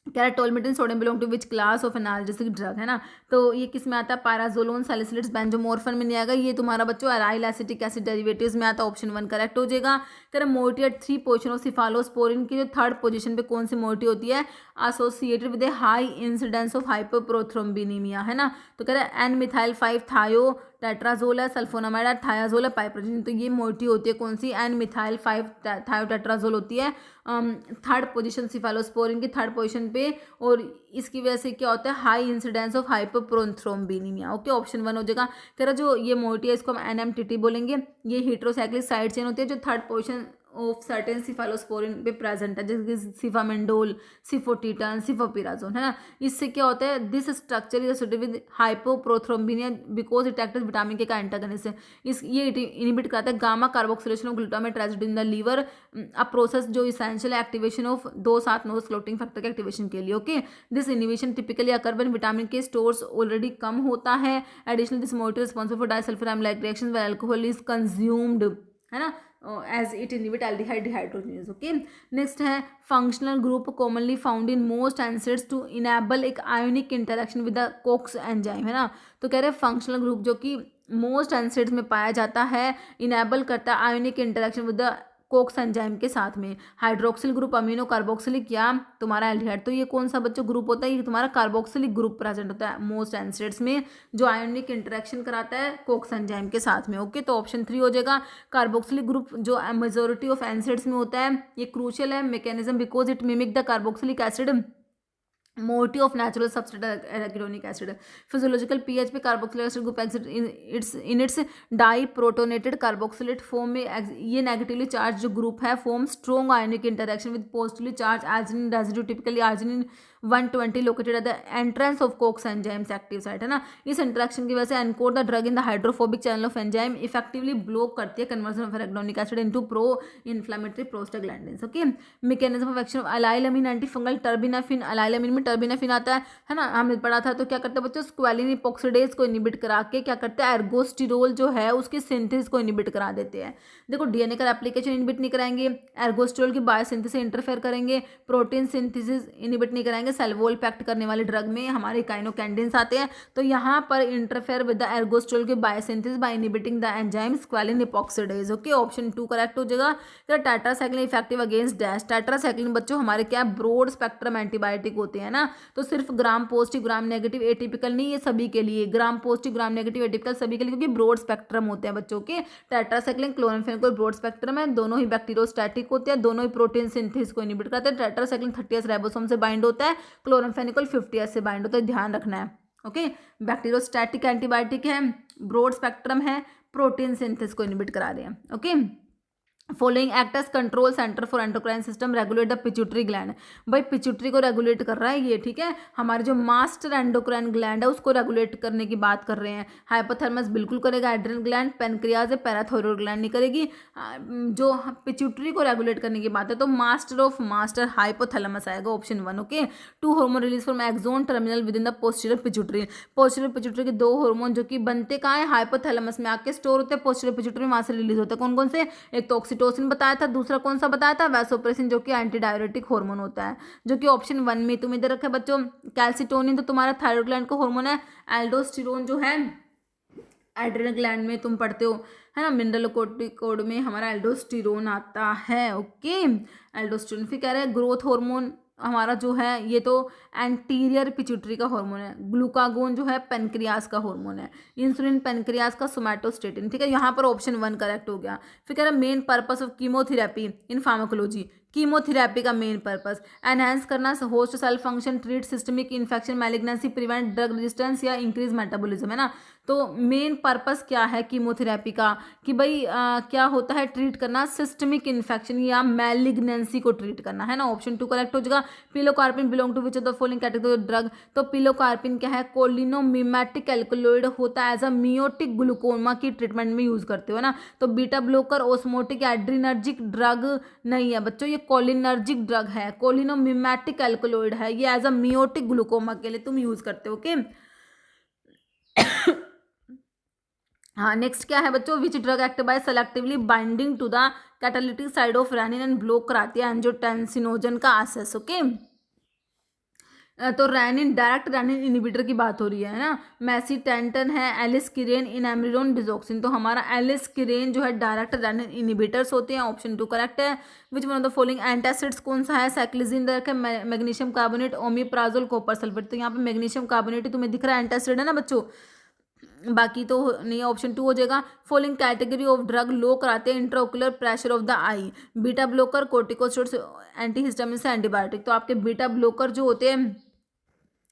कह रहा है tolmetin sodium belong to which class of analgesic drug, है ना? तो ये किस में आता है? पाराजोलोन, सैलिसिलिट्स, बेंजोमोर्फिन में नहीं आएगा। ये तुम्हारा बच्चों अराइल एसिटिक एसिड डेरिवेटिव्स में आता है। ऑप्शन 1 करेक्ट हो जाएगा। कह रहा है moiety at 3 position of cephalosporin की जो 3rd पोजीशन पे कौन सी मोइटी होती है? Associated with a high incidence of hypoprothrombinemia, है ना? तो कह रहा है एन मिथाइल 5 थायो टेट्राजोल है, सल्फोनामाइड है, थायाजोल है, पाइपरजिन। तो ये मोइटी होती है कौन सी? एन मिथाइल 5 थायोटेट्राजोल होती है 3rd पोजीशन सिफालोस्पोरिन की 3rd पोजीशन पे, और इसकी वजह से क्या होता है? High incidence of hypoprothrombinemia. Okay, option 1 हो जाएगा। कह रहा जो ये मोइटी है इसको हम एनएमटीटी बोलेंगे। ये हेट्रोसाइक्लिक साइड चेन होती है जो 3rd position of certain cephalosporin पे प्रेजेंट है, जैसे कि सिफामेंडोल, सिफोटीटन, सिफोपिराजोन, है ना? इससे क्या होता है? This structure is associated with hypoprothrombinemia because it act as vitamin K का एंटागनिस्ट है। इस ये इनहिबिट कराता है gamma carboxylation of glutamate residue in the liver, a process जो इसेंशियल है एक्टिवेशन ऑफ 2,7 क्लोटिंग फैक्टर के एक्टिवेशन के लिए। Okay, this inhibition typically occur when vitamin K stores already कम होता है। Additional this moiety responsible for disulfide like reaction when alcohol is consumed, है ना? As it inhibit aldehyde dehydrogenase. Okay, next है functional group commonly found in most acids to enable एक ionic interaction with the COX enzyme, है ना? तो कह रहे हैं फंक्शनल ग्रुप जो कि मोस्ट एसिड्स में पाया जाता है, इनेबल करता है ionic interaction with the COX enzyme के साथ में। हाइड्रोक्सिल ग्रुप, अमीनो कार्बोक्सिलिक या तुम्हारा एल्डिहाइड। तो ये कौन सा बच्चों ग्रुप होता है? ये तुम्हारा कार्बोक्सिलिक ग्रुप प्रेजेंट होता है मोस्ट एसिड्स में, जो आयोनिक इंटरेक्शन कराता है कोक्स एंजाइम के साथ में। ओके, तो ऑप्शन 3 हो जाएगा। कार्बोक्सिलिक ग्रुप जो मेजोरिटी ऑफ एसिड्स में होता है, ये क्रूशियल है mechanism because it mimic the carboxylic acid moiety of natural substance arachidonic acid. Physiological pH पे carboxylic acid group exist in its deprotonated carboxylate form में ये negatively charge जो group है form strong ionic interaction with positively charge arginine residue, typically arginine 120 located at the entrance of COX enzymes active site, है ना? इस interaction की वजह से encode the drug in the hydrophobic channel of enzyme effectively block करती है conversion of arachidonic acid into pro inflammatory prostaglandins. Okay, mechanism of action of allylamine antifungal terbinafine. Allylamine में terbinafine आता है ना? हमने पढ़ा था। तो क्या करते हैं बच्चों? स्क्वेलिन इपॉक्सिडेज को इनिबिट करा के क्या करते हैं? एर्गोस्टिरोल जो है उसके सिंथेसिस को इनिबिट करा देते हैं। देखो डीएनए का एप्लीकेशन इनिबिट नहीं कराएंगे, एर्गोस्टिरोल की बायोसिंथेसिस से इंटरफेयर करेंगे, प्रोटीन सिंथेसिस इनिबिट नहीं कराएंगे। सेल वॉल पे एक्ट करने वाले ड्रग में हमारे काइनोकैंडिन्स आते हैं, तो यहाँ पर इंटरफेयर विद द एर्गोस्टिरोल के biosynthesis by inhibiting the enzyme squalene epoxidase. Okay, option 2 correct हो जाएगा। Tetracycline effective against dash. Tetracycline बच्चों हमारे क्या ब्रॉड स्पेक्ट्रम एंटीबायोटिक होते हैं ना? तो सिर्फ gram positive gram negative atypical नहीं, ये सभी के लिए gram positive gram negative atypical सभी के लिए, क्योंकि ब्रॉड स्पेक्ट्रम होते हैं बच्चों के। टेट्रासाइक्लिन क्लोराम्फेनिकोल ब्रॉड स्पेक्ट्रम है, दोनों ही बैक्टीरियोस्टैटिक होते हैं, दोनों ही प्रोटीन सिंथेसिस को इनिबिट करते हैं। टेट्रासाइक्लिन 30S राइबोसोम से बाइंड होता है, क्लोराम्फेनिकोल 50S से बाइंड होता है, ध्यान रखना है। ओके, बैक्टीरियोस्टैटिक एंटीबायोटिक है, ब्रॉड स्पेक्ट्रम है, प्रोटीन सिंथेसिस को इनिबिट करा रहे हैं। Okay, following act as control centre for endocrine system, regulate the pituitary gland. भाई पिट्यूटरी को रेगुलेट कर रहा है ये, ठीक है? हमारे जो मास्टर एंडोक्राइन ग्लैंड है उसको रेगुलेट करने की बात कर रहे हैं। हाइपोथैलेमस बिल्कुल करेगा, एड्रिनल ग्लैंड, पेनक्रियाज है, पैराथायरॉइड ग्लैंड नहीं करेगी। जो पिट्यूटरी को रेगुलेट करने की बात है तो मास्टर ऑफ मास्टर हाइपोथैलेमस आएगा, option 1। Okay, 2 hormone release from axon terminal within the posterior pituitary. Posterior pituitary के 2 हार्मोन जो कि बनते कहाँ है? हाइपोथैलेमस में आके स्टोर होते हैं, पोस्टीरियर पिट्यूटरी वहां से रिलीज होते हैं। कौन कौन से? एक तो ऑक्सीटोसिन बताया था, दूसरा कौन सा बताया था? वैसोप्रेसिन, जो कि एंटी डायरेटिक हार्मोन होता है, जो कि ऑप्शन 1 में तुम इधर रखे बच्चों। कैल्सिटोनिन तो तुम्हारा थायराइड ग्लैंड का हार्मोन है। एल्डोस्टेरोन जो है एड्रिनल ग्लैंड में तुम पढ़ते हो, है ना? मिनरल कोड में हमारा एल्डोस्टेरोन आता है। Okay, aldosterone. फिर कह रहे हैं ग्रोथ हार्मोन हमारा जो है ये तो एंटीरियर पिट्यूटरी का हार्मोन है। ग्लूकागोन जो है पेनक्रियास का हार्मोन है। इंसुलिन पेनक्रियास का, सोमैटोस्टेटिन, ठीक है? यहाँ पर ऑप्शन 1 करेक्ट हो गया। फिर कह रहा है main purpose of chemotherapy in pharmacology. Chemotherapy का मेन पर्पस एनहांस करना host cell function, treat systemic infection, malignancy, prevent drug resistance या इंक्रीज मेटाबॉलिज्म, है ना। तो मेन पर्पस क्या है कीमोथेरेपी का कि भाई क्या होता है, ट्रीट करना सिस्टमिक इन्फेक्शन या मैलिग्नेंसी को ट्रीट करना, है ना। ऑप्शन 2 करेक्ट हो जाएगा। Pilocarpine belong to which of the following category drug. तो पिलोकार्पिन क्या है, कोलिनोमिमेटिक एल्कोलॉइड होता है, एज अ मियोटिक ग्लूकोमा की ट्रीटमेंट में यूज करते हो ना। तो beta blocker osmotic adrenergic drug नहीं है बच्चों, ये कोलिनर्जिक ड्रग है। कोलिनोमिमेटिक एल्कोलॉइड है, ये एज अ मियोटिक ग्लूकोमा के लिए तुम यूज करते हो। ओके हाँ, नेक्स्ट क्या है बच्चों, which drug act by selectively binding to the catalytic site of renin and block कराती है एंजियोटेंसिनोजन का एसेस। ओके तो रेनिन, डायरेक्ट रेनिन इनिबिटर की बात हो रही है ना। मैसीटेंटन है, एलिसकिरेन, इनामिरोन, डिजोक्सिन। तो हमारा एलिसकिरेन जो है डायरेक्ट रेनिन इनिबिटर्स होते हैं। ऑप्शन 2 करेक्ट है। Which one of the following antacids कौन सा है, साइक्लिजिन दर, magnesium carbonate, omeprazole, copper sulphate. तो यहाँ पे मैग्नीशियम कार्बोनेट ही तुम्हें दिख रहा है एंटासिड, है ना बच्चों, बाकी तो नहीं। ऑप्शन 2 हो जाएगा। फॉलोइंग कैटेगरी ऑफ ड्रग लो कराते हैं intraocular pressure of the I. Beta blocker, corticosteroids, antihistamine से एंटीबायोटिक। तो आपके बीटा ब्लोकर जो होते हैं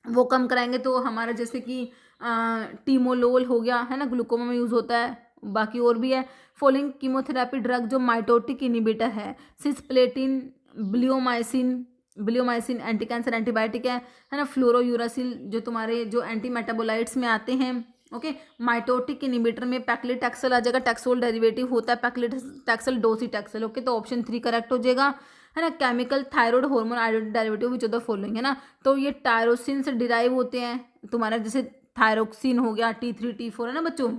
वो कम कराएंगे, तो हमारा जैसे कि टीमोलोल हो गया, है ना, ग्लूकोमा में यूज होता है, बाकी और भी है। फॉलोइंग कीमोथेरेपी ड्रग जो माइटोटिक इनिबिटर है, cisplatin, bleomycin anti cancer antibiotic है ना। फ्लोरोयूरासिल जो तुम्हारे जो एंटी मेटाबोलाइट्स में आते हैं। ओके माइटोटिक इनिबिटर में पैक्लिटैक्सल आ जाएगा, टैक्सोल डेरिवेटिव होता है पैक्लिटैक्सल, डोसीटैक्सल। ओके तो ऑप्शन 3 करेक्ट हो जाएगा, है ना। Chemical thyroid hormone iodine derivative which of the following, है ना। तो ये टायरोसिन से डिराइव होते हैं, तुम्हारा जैसे थायरोक्सिन हो गया, T3 T4, है ना बच्चों।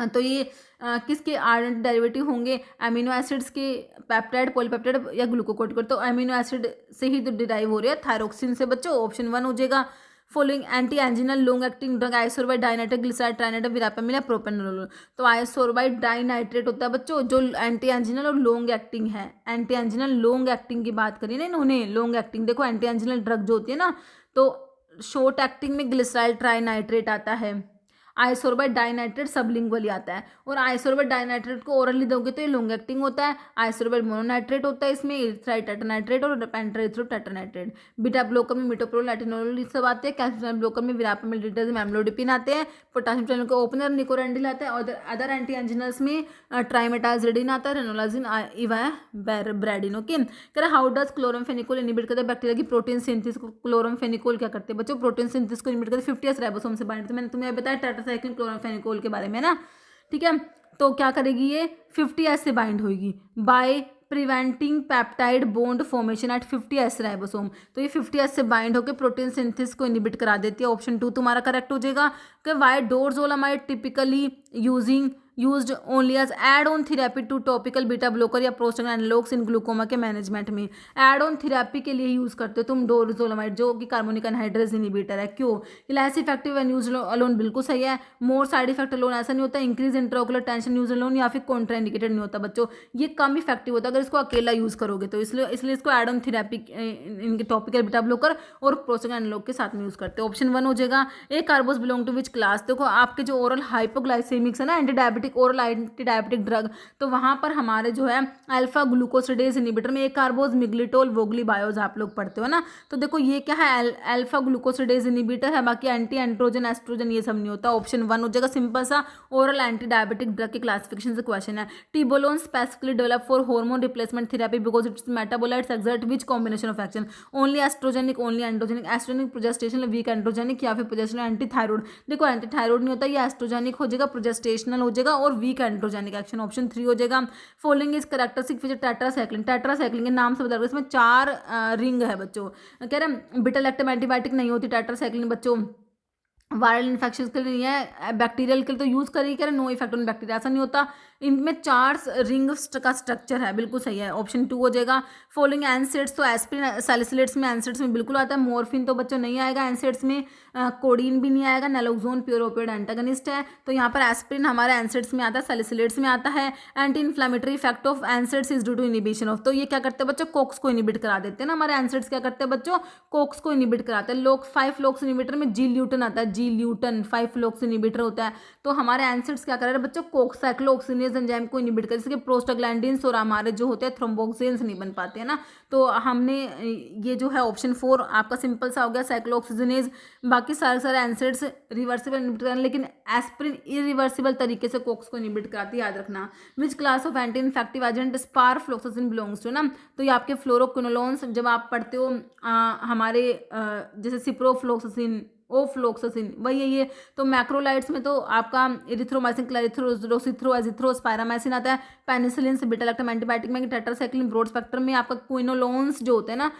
तो ये किसके आयरन डेरिवेटिव होंगे, अमीनो एसिड्स के, पेप्टाइड, पॉलीपेप्टाइड या ग्लूकोकोर्टिकोइड। तो अमीनो एसिड से ही तो डिराइव हो रही है थायरोक्सिन से बच्चों। ऑप्शन 1 हो जाएगा। Following anti anginal long acting drug, isosorbide, dinitrate, glyceride, trinitrate, verapamil या प्रोपेनोलोल। तो आइसोरबाइड डाइनाइट्रेट होता है बच्चों जो एंटी एंजिनल और लॉन्ग एक्टिंग है। एंटी एंजिनल लॉन्ग एक्टिंग की बात करिए ना इन्होंने, लॉन्ग एक्टिंग देखो एंटी एंजिनल ड्रग जो होती है ना, तो शॉर्ट एक्टिंग में ग्लिसराइल ट्राइनाइट्रेट आता है, आइसोरबाइड डाइनाइट्रेट सबलिंगुअली आता है। और आइसोरबाइड डाइनाइट्रेट को ओरली दोगे तो ये लॉन्ग एक्टिंग होता है। आइसोरबाइड मोनोनाइट्रेट होता है, इसमें इरिथ्राइड टेट्रानाइट्रेट और पेंटाइथ्रोटेट्रानाइट्रेट। बीटा ब्लॉकर में मिटोप्रोल, एटिनोल सब आते हैं। कैल्शियम ब्लॉकर में विरापेमिल, डिटर्जिन, एम्लोडिपिन आते हैं। पोटाशियम चैनल का ओपनर निकोरेंडिल आता है। और अदर एंटी एंजिनल्स में ट्राइमेटाजिडिन आता है, रेनोलाजिन, ब्रैडिन। ओके कह रहा हाउ डज क्लोरमफेनिकोल इनिबिट करते हैं बैक्टीरिया की प्रोटीन सिंथेसिस को। क्लोरमफेनिकोल क्या करते हैं बच्चों, प्रोटीन सिंथेसिस को इनिबिट करते हैं 50s राइबोसोम से बाइंड। तो मैंने तुम्हें बताया टेट्रासाइक्लिन क्लोरमफेनिकोल के बारे में ना, ठीक है। तो क्या करेगी ये 50s से बाइंड होगी by preventing peptide bond formation at 50s ribosome. तो ये 50s से बाइंड होकर प्रोटीन सिंथेसिस को इनिबिट करा देती है। ऑप्शन 2 तुम्हारा करेक्ट हो जाएगा कि why dorzolamide typically used only as add on therapy to topical beta blocker या प्रोस्टाग्लैंडिन एनालॉग्स इन ग्लूकोमा के मैनेजमेंट में। एड ऑन थेरेपी के लिए यूज करते हो तुम डोरजोलामाइड जो कि कार्बोनिक एनहाइड्रेज इनिबिटर है। क्यों, less effective and use alone, बिल्कुल सही है। मोर साइड इफेक्ट अलोन ऐसा नहीं होता। Increase intraocular tension use alone या फिर कॉन्ट्राइंडिकेटेड नहीं होता बच्चों, ये कम इफेक्टिव होता है अगर इसको अकेला यूज करोगे तो। इसलिए इसको एड ऑन थेरेपी इनके टॉपिकल बीटा ब्लॉकर और प्रोस्टाग्लैंडिन एनालॉग के साथ में यूज करते हैं। ऑप्शन 1 हो जाएगा। ए कार्बोस बिलोंग टू विच क्लास, देखो आपके जो ओरल हाइपोग्लाइसेमिक्स है ना, anti diabetic oral anti diabetic drug, तो वहां पर हमारे जो है अल्फा ग्लूकोसिडेज इनिबिटर में एक कार्बोज, मिग्लिटोल, वोगली बायोज आप लोग पढ़ते हो ना। तो देखो ये क्या है, अल्फा ग्लूकोसिडेज इनिबिटर है, बाकी एंटी एंड्रोजन, एस्ट्रोजन ये सब नहीं होता। ऑप्शन 1 हो जाएगा। सिंपल सा ओरल एंटी डायबिटिक ड्रग के क्लासिफिकेशन से क्वेश्चन है। Tibolone specifically develop for hormone replacement therapy because its metabolites exert which combination of action, only estrogenic, only androgenic, estrogenic, progestational, weak androgenic या फिर progestational, anti thyroid. देखो anti thyroid नहीं होता, ये oestrogenic हो जाएगा, प्रोजेस्टेशनल हो जाएगा और वीक एंड्रोजेनिक एक्शन। ऑप्शन 3 हो जाएगा। Following is characteristic feature tetracycline, tetracycline के नाम से बता रहे इसमें 4 रिंग है बच्चों। कह रहे हैं बीटा लैक्टम एंटीबायोटिक नहीं होती टेट्रासाइक्लिन बच्चों, वायरल इन्फेक्शन के लिए नहीं है, बैक्टीरियल के लिए तो यूज करिए, कह रहे नो इफेक्ट ऑन बैक्टीरिया, ऐसा नहीं होता। इनमें 4 रिंग का स्ट्रक्चर है, बिल्कुल सही है। ऑप्शन 2 हो जाएगा। फॉलोइंग एनसेड्स, तो एस्पिरिन सैलिसिलेट्स में, एनसेड्स में बिल्कुल आता है। मॉर्फिन तो बच्चों नहीं आएगा एनसेड्स में, कोडीन भी नहीं आएगा। नैलोक्सोन प्योर ओपियोइड एंटागनिस्ट है, तो यहाँ पर एस्पिरिन हमारे एनसेड्स में आता है, सैलिसिलेट्स में आता है। Anti inflammatory effect of NSAIDs is due to inhibition of, तो ये क्या करते हैं बच्चों, कोक्स को इनिबिट करा देते हैं ना हमारे एनसेड्स। क्या करते हैं बच्चों, कोक्स को इनिबिट कराते हैं। 5 लोक्स इनिबिटर में जी ल्यूटन आता है, जी ल्यूटन 5 फ्लोक्स इनिबिटर होता है। तो हमारे एंसिड्स क्या कर रहे हैं बच्चों, कोक्स साइक्लोऑक्सीजनेज एंजाइम को इनिबिट कर, जैसे कि प्रोस्टाग्लैंडिन्स और हमारे जो होते हैं थ्रोम्बोक्सिन्स नहीं बन पाते हैं ना। तो हमने ये जो है ऑप्शन 4 आपका सिंपल सा हो गया, साइक्लोऑक्सीजनेज। बाकी सारे एंसिड्स रिवर्सिबल इनिबिट करना, लेकिन एस्पिरिन इरिवर्सिबल तरीके से कोक्स को इनिबिट कराती है, याद रखना। Which class of anti infective agent sparfloxacin belongs to ना, तो ये आपके फ्लोरोक्विनोलोन्स, जब आप पढ़ते हो हमारे जैसे सिप्रोफ्लोक्सासिन, ओफ्लोक्सासिन, वही है ये। तो मैक्रोलाइड्स में तो आपका इरिथ्रोमाइसिन, क्लैरिथ्रोसिथ्रो, एजिथ्रो, स्पायरामाइसिन आता है। पेनिसिलिन से बीटा-लैक्टम एंटीबायोटिक में, टेट्रासाइक्लिन ब्रॉड स्पेक्ट्रम में आपका क्विनोलोन्स जो होते हैं ना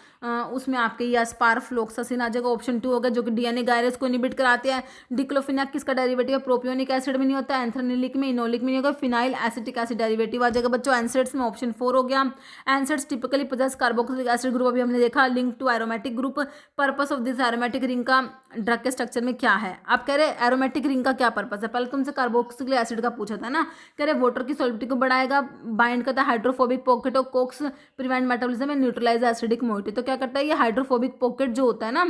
उसमें आपके ये स्पारफ्लोक्सासिन आ जाएगा, ऑप्शन 2 होगा, जो कि डीएनए गायरस को इनिबिट कराते हैं। डिक्लोफिनाक किसका डेरिवेटिव है, प्रोपियोनिक एसिड में नहीं होता, एंथ्रेनिलिक में, इनोलिक में नहीं होगा, फिनाइल एसिटिक एसिड डेरिवेटिव आ जाएगा बच्चों एंसिड्स में, ऑप्शन 4 हो गया। NSAIDs typically possess carboxylic acid group, अभी हमने देखा, link to aromatic group. Purpose of this aromatic ring का ड्रग के स्ट्रक्चर में क्या है, आप कह रहे एरोमेटिक रिंग का क्या पर्पस है, पहले तुमसे कार्बोक्सिलिक एसिड का पूछा था ना, कह रहे वाटर की सॉल्युबिलिटी को बढ़ाएगा, बाइंड करता है hydrophobic pocket of COX, prevent metabolism and neutralise acidic moiety. तो क्या करता है ये हाइड्रोफोबिक पॉकेट जो होता है ना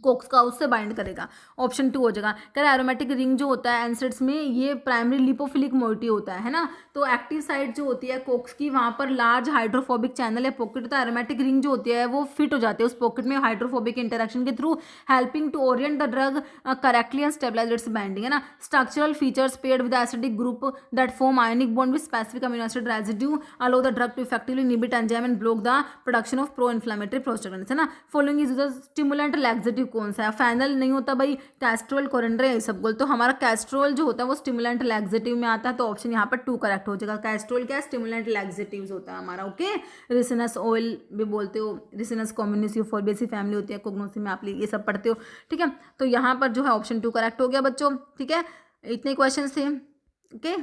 कोक्स का, उससे बाइंड करेगा, ऑप्शन 2 हो जाएगा। कह रहा एरोमेटिक रिंग जो होता है एंसिड्स में ये प्राइमरी लिपोफिलिक मोइटी होता है ना। तो एक्टिव साइड जो होती है कोक्स की, वहाँ पर लार्ज हाइड्रोफोबिक चैनल है पॉकेट, तो एरोमेटिक रिंग जो होती है वो फिट हो जाती है उस पॉकेट में हाइड्रोफोबिक इंटरेक्शन के through, helping to orient the drug correctly and stabilise its binding, है ना। Structural features paired with acidic group that form ionic bond with specific amino acid residue allow the drug to effectively inhibit enzyme and block the production of pro inflammatory prostaglandins, है ना। Following is the stimulant laxative कौन सा है, फैनल नहीं होता भाई, Castrol, कोरेंड्रे, ये सब बोल। तो हमारा कैस्ट्रोल जो होता है वो स्टिमुलेंट लैक्सेटिव में आता है, तो ऑप्शन यहाँ पर 2 करेक्ट हो जाएगा। कैस्ट्रोल क्या है, स्टिमुलेंट लैक्सेटिव होता है हमारा, ओके। रिसिनस ऑयल भी बोलते हो, रिसिनस कॉम्युनिस यूफोर्बिएसी फैमिली होती है, कोग्नोसी में आप ये सब पढ़ते हो, ठीक है। तो यहाँ पर जो है ऑप्शन 2 करेक्ट हो गया बच्चों, ठीक है। इतने क्वेश्चन थे, ओके।